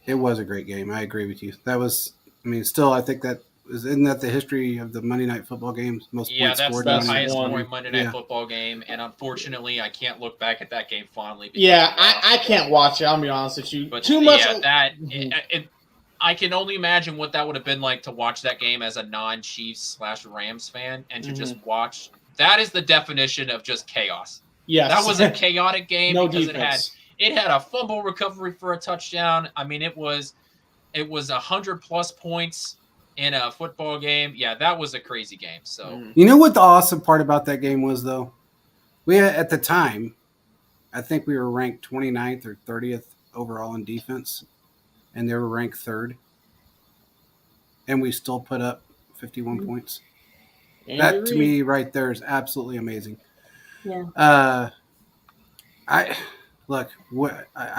It was a great game. I agree with you. That was, I mean, still, I think isn't that the history of the Monday Night Football games? Most Yeah, points that's scored. the in Monday Night highest Football scoring game. Monday Night Yeah. Football game, and unfortunately, I can't look back at that game fondly. because Yeah, we lost. I can't watch it. I'll be honest with you. But Too much. Yeah, Mhm. I can only imagine what that would have been like to watch that game as a non-Chiefs/Rams fan, and to just watch. That is the definition of just chaos. Yes, That was a chaotic game no because defense. it had a fumble recovery for a touchdown. I mean, it was 100+ points in a football game. Yeah, that was a crazy game. So You know what the awesome part about that game was, though? We had, at the time, I think we were ranked 29th or 30th overall in defense, and they were ranked 3rd, and we still put up 51 points. That to me right there is absolutely amazing. Yeah. I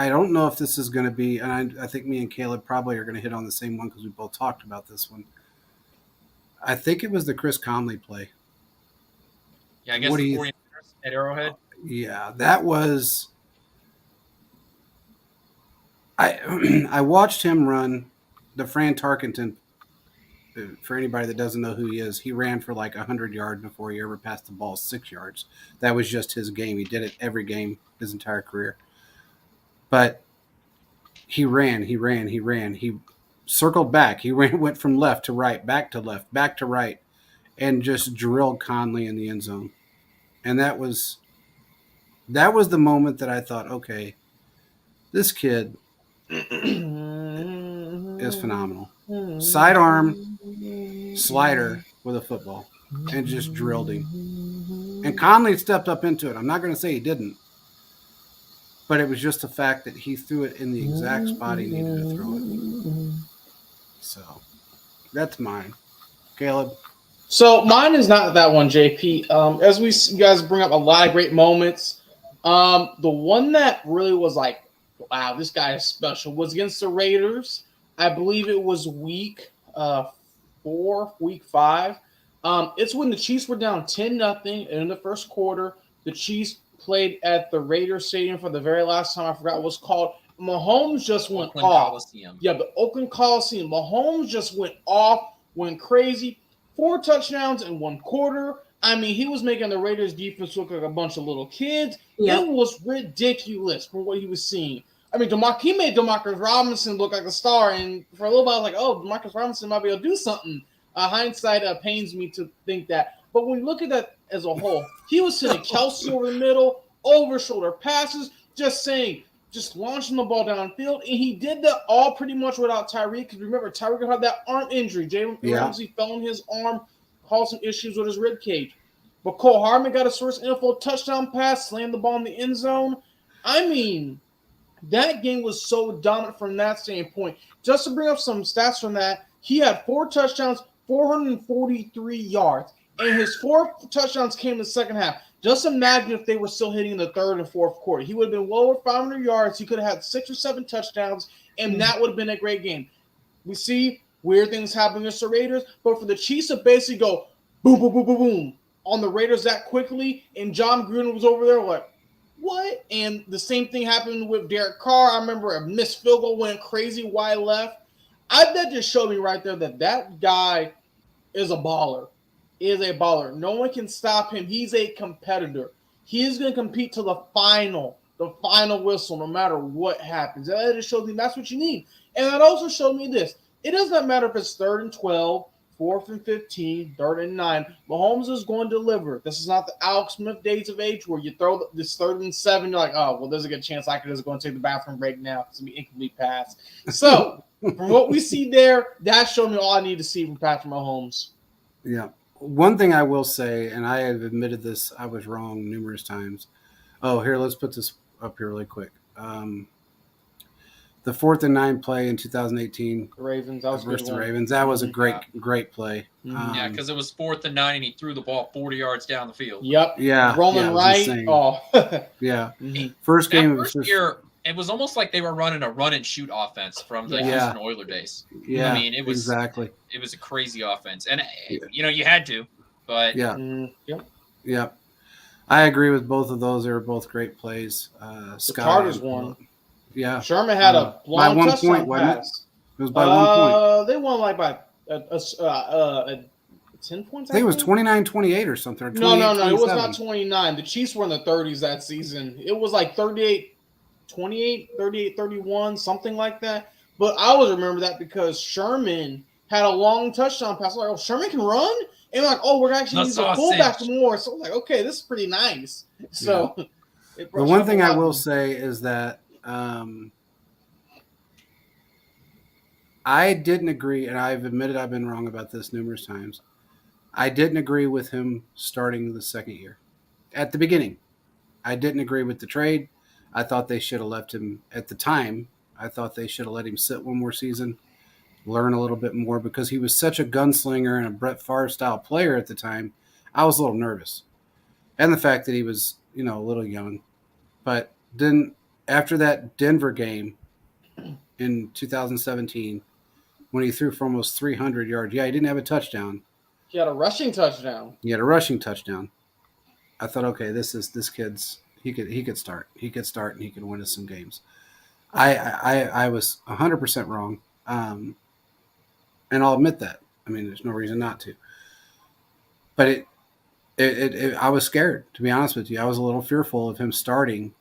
don't know if this is going to be, and I think me and Caleb probably are going to hit on the same one because we both talked about this one. I think it was the Chris Conley play. yeah, I guess What do the you 49ers at Arrowhead. Yeah, that was. I watched him run the Fran Tarkenton. For anybody that doesn't know who he is, he ran for like 100 yards before he ever passed the ball 6 yards. That was just his game. He did it every game his entire career. But he ran. He circled back. He went from left to right, back to left, back to right, and just drilled Conley in the end zone. And that was the moment that I thought, okay, this kid is phenomenal. Sidearm, slider with a football, and just drilled him. And Conley stepped up into it. I'm not going to say he didn't, but it was just the fact that he threw it in the exact spot he needed to throw it. So that's mine. Caleb? So mine is not that one, JP. As you guys bring up a lot of great moments. The one that really was like, wow, this guy is special was against the Raiders. I believe it was week 5. It's when the Chiefs were down 10-0 in the first quarter. The Chiefs played at the Raiders Stadium for the very last time. I forgot what it was called. Mahomes just went Oakland off. Coliseum. Yeah, the Oakland Coliseum. Mahomes just went off, went crazy. 4 touchdowns in 1 quarter. I mean, he was making the Raiders defense look like a bunch of little kids. Yep. It was ridiculous from what he was seeing. I mean, he made Demarcus Robinson look like a star, and for a little while I was like, oh, Demarcus Robinson might be able to do something. Hindsight pains me to think that. But when you look at that as a whole, he was sending Kelsey over the middle, over-shoulder passes, just launching the ball downfield, and he did that all pretty much without Tyreek. Because remember, Tyreek had that arm injury. Jalen Ramsey fell on his arm, caused some issues with his rib cage. But Cole Hartman got his first NFL touchdown pass, slammed the ball in the end zone. I mean, that game was so dominant from that standpoint. Just to bring up some stats from that, he had 4 touchdowns, 443 yards, and his 4 touchdowns came in the second half. Just imagine if they were still hitting in the third and fourth quarter. He would have been well over 500 yards. He could have had 6 or 7 touchdowns, and that would have been a great game. We see weird things happening against the Raiders, but for the Chiefs to basically go boom, boom, boom, boom, boom on the Raiders that quickly, and John Gruden was over there like, what? And the same thing happened with Derek Carr. I remember a missed field goal went crazy wide left. That just showed me right there that guy is a baller. No one can stop him. He's a competitor. He is going to compete to the final whistle, no matter what happens. That just shows me that's what you need. And that also showed me this. It doesn't matter if it's 3rd and 12, 4th and 15, 3rd and 9. Mahomes is going to deliver. This is not the Alex Smith days of age where you throw this 3rd and 7. You're like, oh, well, there's a good chance I could just go and take the bathroom break now. It's going to be incomplete pass. So, from what we see there, that showed me all I need to see from Patrick Mahomes. Yeah. One thing I will say, and I have admitted this, I was wrong numerous times. Oh, here, let's put this up here really quick. The 4th and 9 play in 2018 The Ravens, that was a good versus the one. Ravens. That was a great play. Mhm. Yeah, because it was 4th and 9, and he threw the ball 40 yards down the field. Yep. Yeah, Rolling yeah, it was right. insane. Oh. Yeah. Mhm. First game That of first year, it was almost like they were running a run and shoot offense from the Yeah. Houston Oiler days. Yeah, I mean, it was exactly. it was a crazy offense, and Yeah. you had to, but Yeah, Mhm. Yep. yeah. I agree with both of those. They were both great plays. The Scott Chargers and won. Phillip. Yeah, Sherman had a by long 1 touchdown point, wasn't it? pass. It was by 1 point. They won like by 10 points. I think it was 29-28 or something. Or No. It was 28-27. not 29. The Chiefs were in the 30s that season. It was like 38-28, 38-31, something like that. But I always remember that because Sherman had a long touchdown pass. Like, oh, Sherman can run? And like, oh, we're actually The use the fullback sausage. more. So like, okay, this is pretty nice. So it The one up thing a I lot. will say is that I didn't agree, and I've admitted I've been wrong about this numerous times. I didn't agree with him starting the second year. At the beginning, I didn't agree with the trade. I thought they should have left him at the time. I thought they should have let him sit one more season, learn a little bit more, because he was such a gunslinger and a Brett Favre style player at the time. I was a little nervous. And the fact that he was, a little young. But then after that Denver game in 2017, when he threw for almost 300 yards, he didn't have a touchdown. He had a rushing touchdown. He had a rushing touchdown. I thought, okay, this kid's he could start. He could start and he could win us some games. I was 100% wrong, and I'll admit that. I mean, there's no reason not to. But I was scared, to be honest with you. I was a little fearful of him starting.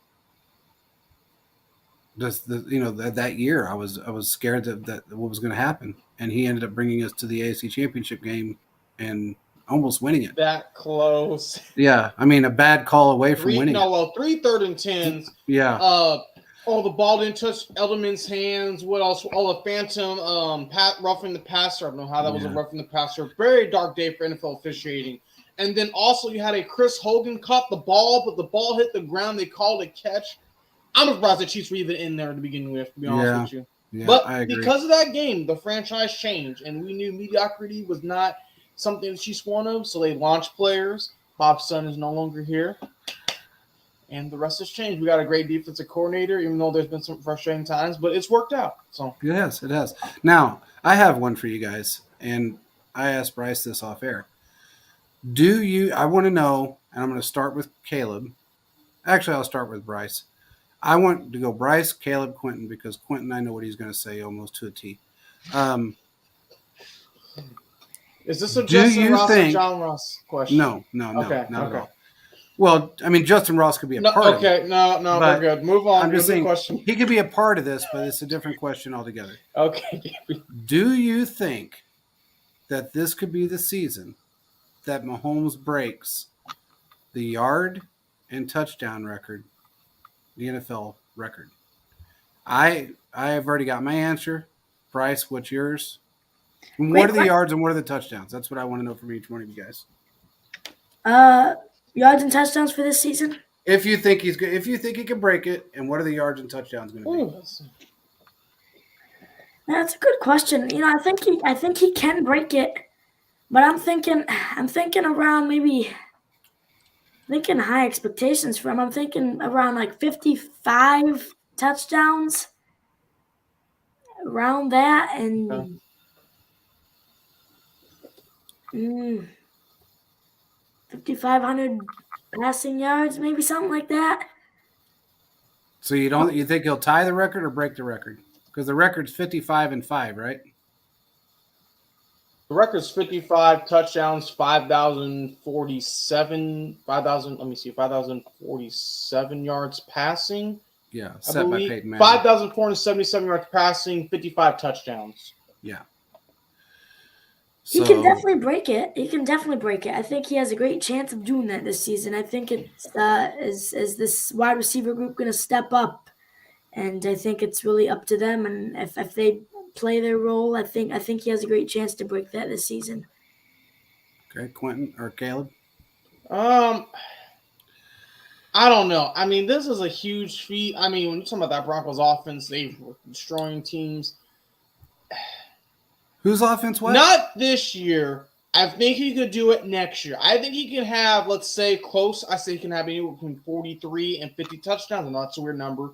That year, I was scared that what was going to happen, and he ended up bringing us to the AFC Championship game and almost winning it. That close. Yeah, I mean, a bad call away from winning it. 3 3rd and 10s. Yeah. The ball didn't touch Edelman's hands. What else? All the phantom roughing the passer. I don't know how that was a roughing the passer. Very dark day for NFL officiating. And then also you had a Chris Hogan caught the ball, but the ball hit the ground. They called it catch. I'm surprised the Chiefs were even in there to begin with, to be honest with you. Yeah, but I agree. because of that game, the franchise changed, and we knew mediocrity was not something the Chiefs wanted, so they launched players. Bob Sun is no longer here. And the rest has changed. We got a great defensive coordinator, even though there's been some frustrating times, but it's worked out. So it has. Now, I have one for you guys, and I asked Bryce this off air. I want to know, and I'm going to start with Caleb. Actually, I'll start with Bryce. I want to go Bryce, Caleb, Quentin, because Quentin, I know what he's going to say almost to a T. Is this a Justin Ross or John Ross question? No, okay, not at all. Well, I mean, Justin Ross could be a part of it. No, we're good. Move on. I'm just saying, question. He could be a part of this, but it's a different question altogether. Okay. Do you think that this could be the season that Mahomes breaks the yard and touchdown record, the NFL record? I have already got my answer. Bryce, what's yours? And what are the yards and what are the touchdowns? That's what I want to know from each one of you guys. Yards and touchdowns for this season? If you think he can break it, and what are the yards and touchdowns going to be? That's a good question. I think he can break it, but I'm thinking around thinking high expectations for him. I'm thinking around like 55 touchdowns, around that, and 5,500 passing yards, maybe something like that. So you think he'll tie the record or break the record? Because the record's 55-5, right? The record's 55 touchdowns, 5,047 yards passing. Yeah, set by Peyton Manning. 5,477 yards passing, 55 touchdowns. Yeah. He can definitely break it. I think he has a great chance of doing that this season. I think it's is this wide receiver group going to step up, and I think it's really up to them. And if they play their role, I think he has a great chance to break that this season. Okay, Quentin or Caleb? I I don't know. I mean, this is a huge feat. I mean, when you talk about that Broncos offense, they were destroying teams. Whose offense? What? Not this year. I think he could do it next year. I think he can have, let's say, close. I say he can have anywhere between 43 and 50 touchdowns. I know that's a weird number.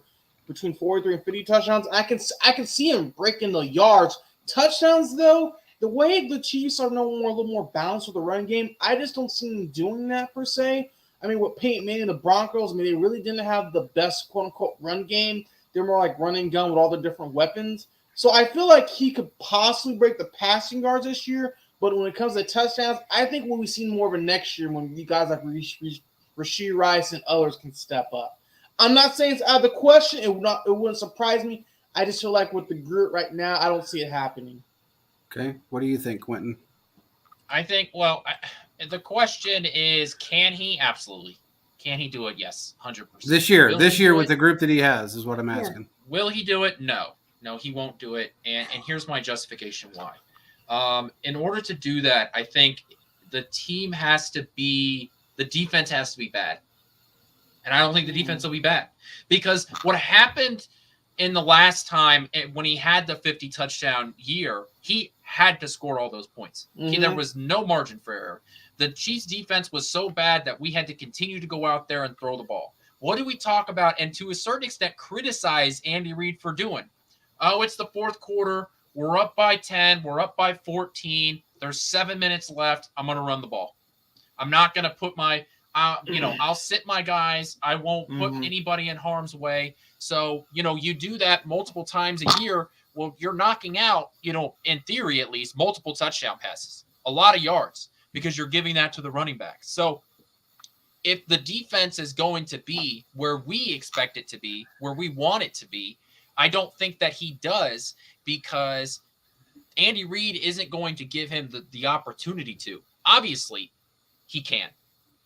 Between 43 and 50 touchdowns. I can see him breaking the yards. Touchdowns, though, the way the Chiefs are no more a little more balanced with the run game, I just don't see them doing that per se. I mean, with Peyton Manning and the Broncos, I mean, they really didn't have the best quote-unquote run game. They're more like run and gun with all the different weapons. So I feel like he could possibly break the passing yards this year. But when it comes to touchdowns, I think we'll be seeing more of it next year when you guys like Rashee Rice and others can step up. I'm not saying it's out of the question. It wouldn't surprise me. I just feel like with the group right now, I don't see it happening. Okay. What do you think, Quentin? I think, the question is, can he? Absolutely. Can he do it? Yes, 100%. This year with the group that he has is what I'm asking. Will he do it? No, he won't do it. And here's my justification why. In order to do that, I think the defense has to be bad. And I don't think the defense will be bad. Because what happened in the last time when he had the 50 touchdown year, he had to score all those points. There was no margin for error. The Chiefs defense was so bad that we had to continue to go out there and throw the ball. What do we talk about and to a certain extent criticize Andy Reid for doing? Oh, it's the fourth quarter. We're up by 10. We're up by 14. There's 7 minutes left. I'm going to run the ball. I'm not going to put my, I'll sit my guys. I won't put anybody in harm's way. So, you do that multiple times a year. Well, you're knocking out, in theory at least, multiple touchdown passes, a lot of yards, because you're giving that to the running back. So if the defense is going to be where we expect it to be, where we want it to be, I don't think that he does, because Andy Reid isn't going to give him the opportunity to. Obviously, he can.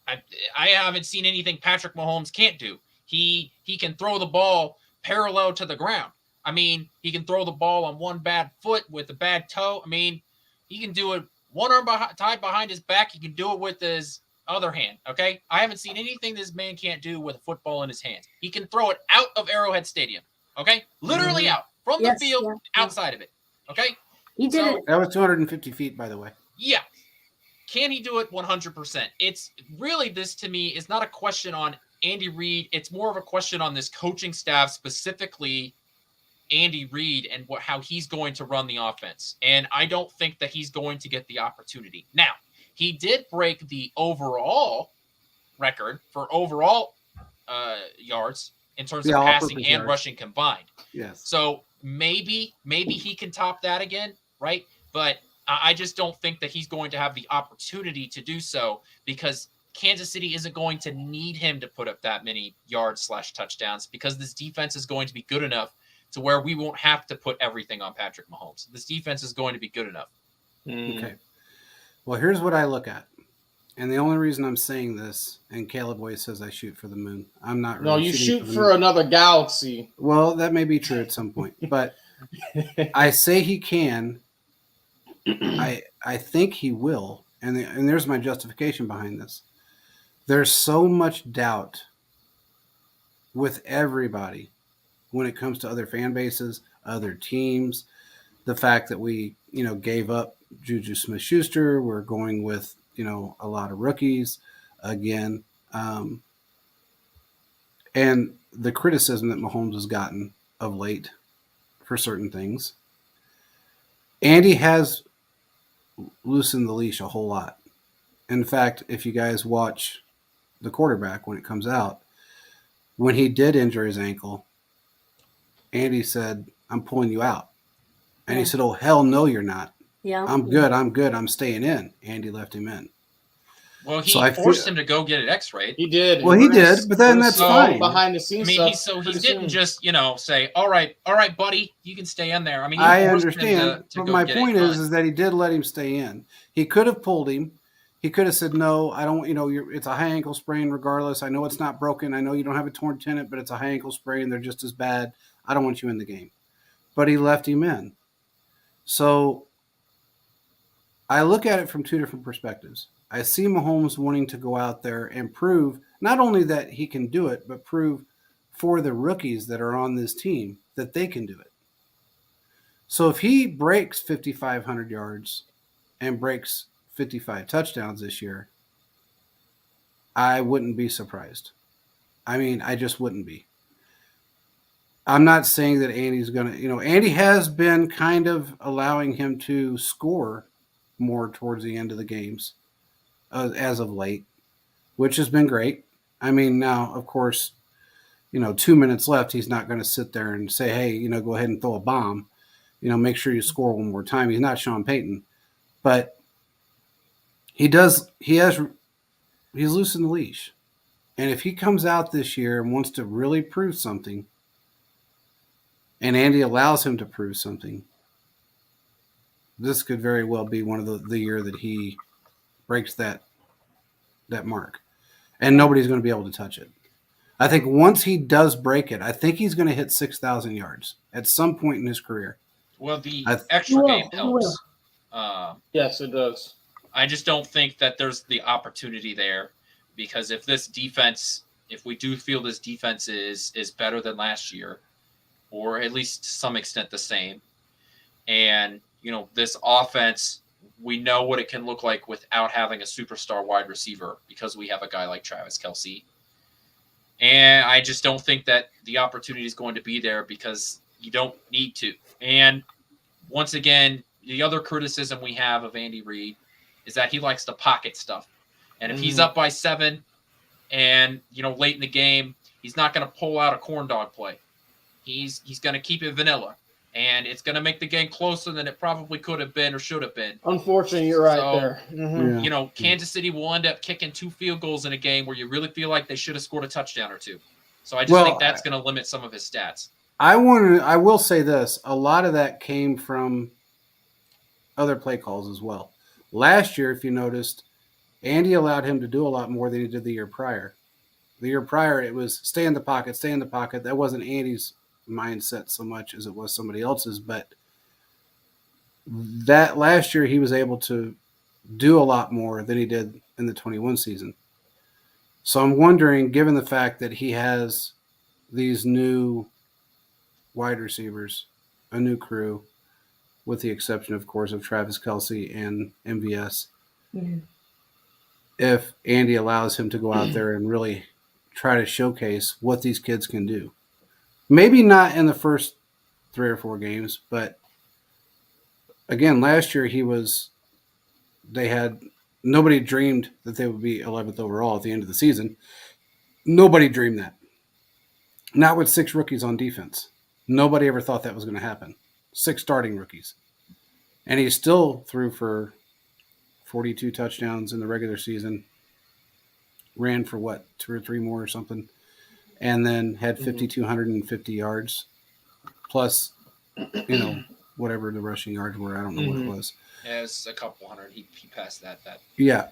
I haven't seen anything Patrick Mahomes can't do. He can throw the ball parallel to the ground. I mean, he can throw the ball on one bad foot with a bad toe. I mean, he can do it one arm tied behind his back. He can do it with his other hand, okay? I haven't seen anything this man can't do with a football in his hands. He can throw it out of Arrowhead Stadium, okay? Literally out, from the field, outside of it, okay? He did it. That was 250 feet, by the way. Yeah. Can he do it 100%? It's really, this to me is not a question on Andy Reid. It's more of a question on this coaching staff, specifically Andy Reid, and how he's going to run the offense. And I don't think that he's going to get the opportunity. Now, he did break the overall record for overall yards in terms of passing and rushing combined. Yes. So maybe he can top that again, right? But I just don't think that he's going to have the opportunity to do so, because Kansas City isn't going to need him to put up that many yards / touchdowns, because this defense is going to be good enough to where we won't have to put everything on Patrick Mahomes. This defense is going to be good enough. Okay. Well, here's what I look at. And the only reason I'm saying this, and Caleb always says I shoot for the moon. I'm not really. No, you shoot for another galaxy. Well, that may be true at some point. But I say he can. I think he will. And there's my justification behind this. There's so much doubt with everybody when it comes to other fan bases, other teams, the fact that we, gave up Juju Smith-Schuster. We're going with, a lot of rookies again. And the criticism that Mahomes has gotten of late for certain things. Andy has loosened the leash a whole lot. In fact, if you guys watch the quarterback when it comes out, when he did injure his ankle, Andy said, "I'm pulling you out." And he said, "Oh, hell no, you're not. Yeah. I'm good. I'm staying in." Andy left him in. Well, he forced him to go get it x-rayed. He did. Well, he did, but then that's fine. Behind the scenes he didn't just, say, all right, buddy, you can stay in there. I mean, I understand, but my point is that he did let him stay in. He could have pulled him. He could have said, "No, I don't, it's a high ankle sprain regardless. I know it's not broken. I know you don't have a torn tendon, but it's a high ankle sprain. They're just as bad. I don't want you in the game." But he left him in. So I look at it from two different perspectives. I see Mahomes wanting to go out there and prove not only that he can do it, but prove for the rookies that are on this team that they can do it. So if he breaks 5,500 yards and breaks 55 touchdowns this year, I wouldn't be surprised. I mean, I just wouldn't be. I'm not saying that Andy's going to, Andy has been kind of allowing him to score more towards the end of the games as of late, which has been great. I mean, now, of course, 2 minutes left, he's not going to sit there and say, hey, go ahead and throw a bomb. Make sure you score one more time. He's not Sean Payton. But he's loosened the leash. And if he comes out this year and wants to really prove something, and Andy allows him to prove something, this could very well be one of the year that he breaks that mark. And nobody's going to be able to touch it. I think once he does break it, I think he's going to hit 6,000 yards at some point in his career. Well, the extra game helps. Yes, it does. I just don't think that there's the opportunity there, because if we do feel this defense is better than last year, or at least to some extent the same, and this offense, we know what it can look like without having a superstar wide receiver, because we have a guy like Travis Kelce. And I just don't think that the opportunity is going to be there, because you don't need to. And once again, the other criticism we have of Andy Reid is that he likes to pocket stuff. And if he's up by 7 and, late in the game, he's not going to pull out a corn dog play. He's going to keep it vanilla. And it's going to make the game closer than it probably could have been or should have been. Unfortunately, you're right there. Mm-hmm. Yeah. Kansas City will end up kicking 2 field goals in a game where you really feel like they should have scored a touchdown or 2. So I just think that's going to limit some of his stats. I will say this. A lot of that came from other play calls as well. Last year, if you noticed, Andy allowed him to do a lot more than he did the year prior. The year prior, it was stay in the pocket, stay in the pocket. That wasn't Andy's mindset so much as it was somebody else's. But that last year, he was able to do a lot more than he did in the 21 season. So I'm wondering, given the fact that he has these new wide receivers, a new crew, with the exception, of course, of Travis Kelce and MVS, if Andy allows him to go out there and really try to showcase what these kids can do. Maybe not in the first 3 or 4 games, but again, last year nobody dreamed that they would be 11th overall at the end of the season. Nobody dreamed that. Not with 6 rookies on defense. Nobody ever thought that was going to happen. 6 starting rookies. And he still threw for 42 touchdowns in the regular season. Ran for 2 or 3 more or something. And then had 5,250 yards. Plus, whatever the rushing yards were. I don't know what it was. Yeah, it's a couple hundred. He passed that. Yeah.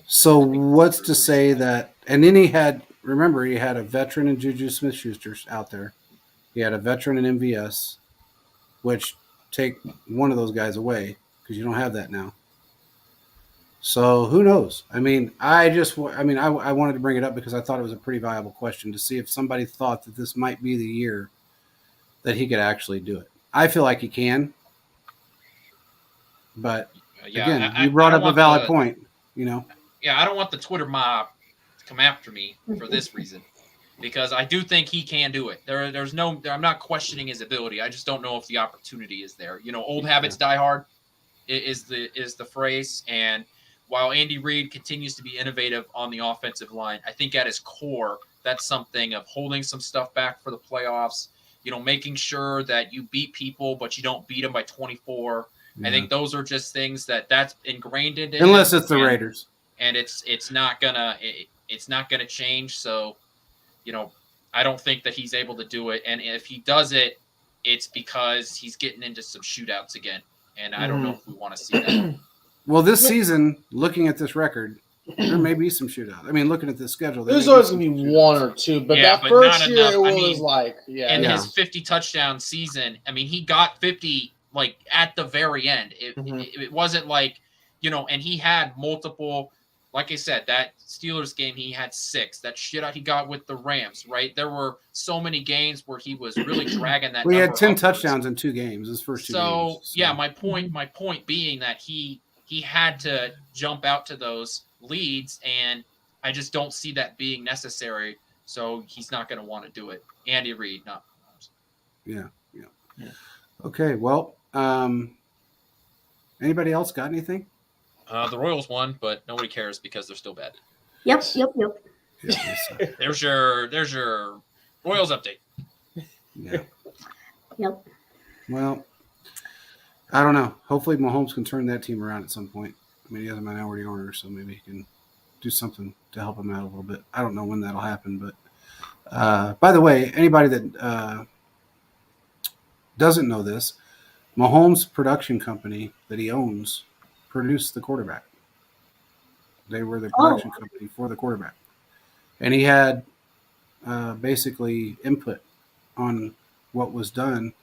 So what's to say that? And then he had a veteran in Juju Smith-Schuster out there. He had a veteran in MVS, which take one of those guys away because you don't have that now. So who knows? I mean, I wanted to bring it up because I thought it was a pretty viable question to see if somebody thought that this might be the year that he could actually do it. I feel like he can. But again, you brought up a valid point, Yeah, I don't want the Twitter mob to come after me for this reason, because I do think he can do it. I'm not questioning his ability. I just don't know if the opportunity is there. Old habits die hard is the phrase. And while Andy Reid continues to be innovative on the offensive line, I think at his core, that's something of holding some stuff back for the playoffs, making sure that you beat people, but you don't beat them by 24. I think those are just things that's ingrained in it. Unless it's the Raiders. And it's not gonna change. So, I don't think that he's able to do it. And if he does it, it's because he's getting into some shootouts again. And I don't know if we want to see that. Well, this season, looking at this record, there may be some shootouts. I mean, looking at this schedule, there's always going to be 1 or 2. But that first year, it was his 50 touchdown season, he got 50 at the very end. It wasn't like, and he had multiple like I said, that Steelers game, he had 6. That shit he got with the Rams, right? There were so many games where he was really dragging that Well, he number had 10 upwards. touchdowns in 2 games, his first 2 games. So. Yeah, my point being that he had to jump out to those leads, and I just don't see that being necessary. So he's not going to want to do it. Andy Reid, not Mahomes. Yeah. Okay, well, anybody else got anything? The Royals won, but nobody cares because they're still bad. Yep. Yeah, There's your Royals update. yeah. Yep. Well, I don't know. Hopefully Mahomes can turn that team around at some point. I mean, he has a minority owner, so maybe he can do something to help him out a little bit. I don't know when that'll happen, but by the way, anybody that doesn't know this, Mahomes' production company that he owns produced the quarterback. They were the production company for the quarterback. And he had basically input on what was done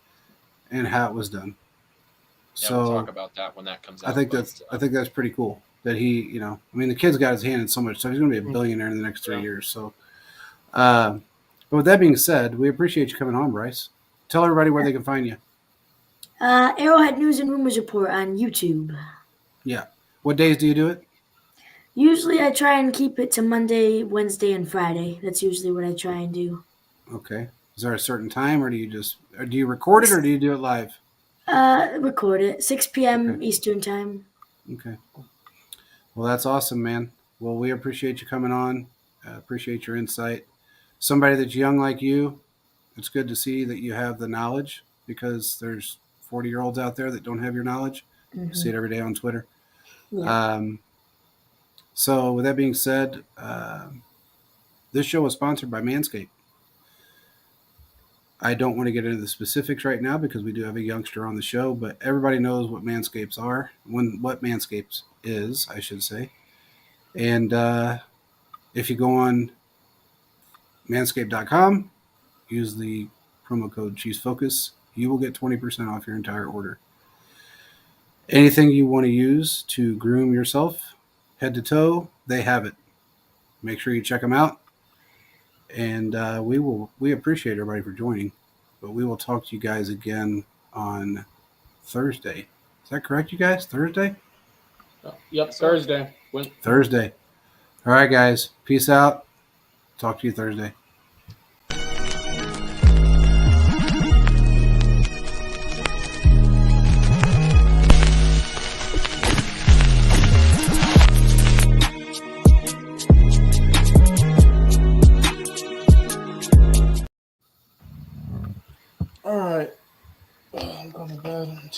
and how it was done. Yeah, So we'll talk about that when that comes out. I think that's pretty cool that he, I mean, the kid's got his hand in so much stuff. He's going to be a billionaire in the next 3 years. So, but with that being said, we appreciate you coming on, Bryce. Tell everybody where they can find you. Arrowhead News and Rumors Report on YouTube. Yeah. What days do you do it? Usually I try and keep it to Monday, Wednesday, and Friday. That's usually what I try and do. Okay. Is there a certain time, or do you record it, or do you do it live? Record it, 6 p.m. Eastern time. Okay. Well, that's awesome, man. Well, we appreciate you coming on. Appreciate your insight. Somebody that's young like you, it's good to see that you have the knowledge, because there's 40-year-olds out there that don't have your knowledge. Mm-hmm. I see it every day on Twitter. Yeah. So with that being said, this show is sponsored by Manscaped. I don't want to get into the specifics right now because we do have a youngster on the show, but everybody knows what Manscapes are, what Manscapes is, I should say. And if you go on manscaped.com, use the promo code ChiefsFocus, you will get 20% off your entire order. Anything you want to use to groom yourself, head to toe, they have it. Make sure you check them out. And we appreciate everybody for joining, but we will talk to you guys again on Thursday. Is that correct, you guys? Thursday? Yep, Thursday. Thursday. All right, guys. Peace out. Talk to you Thursday. All right. I'm going to bed.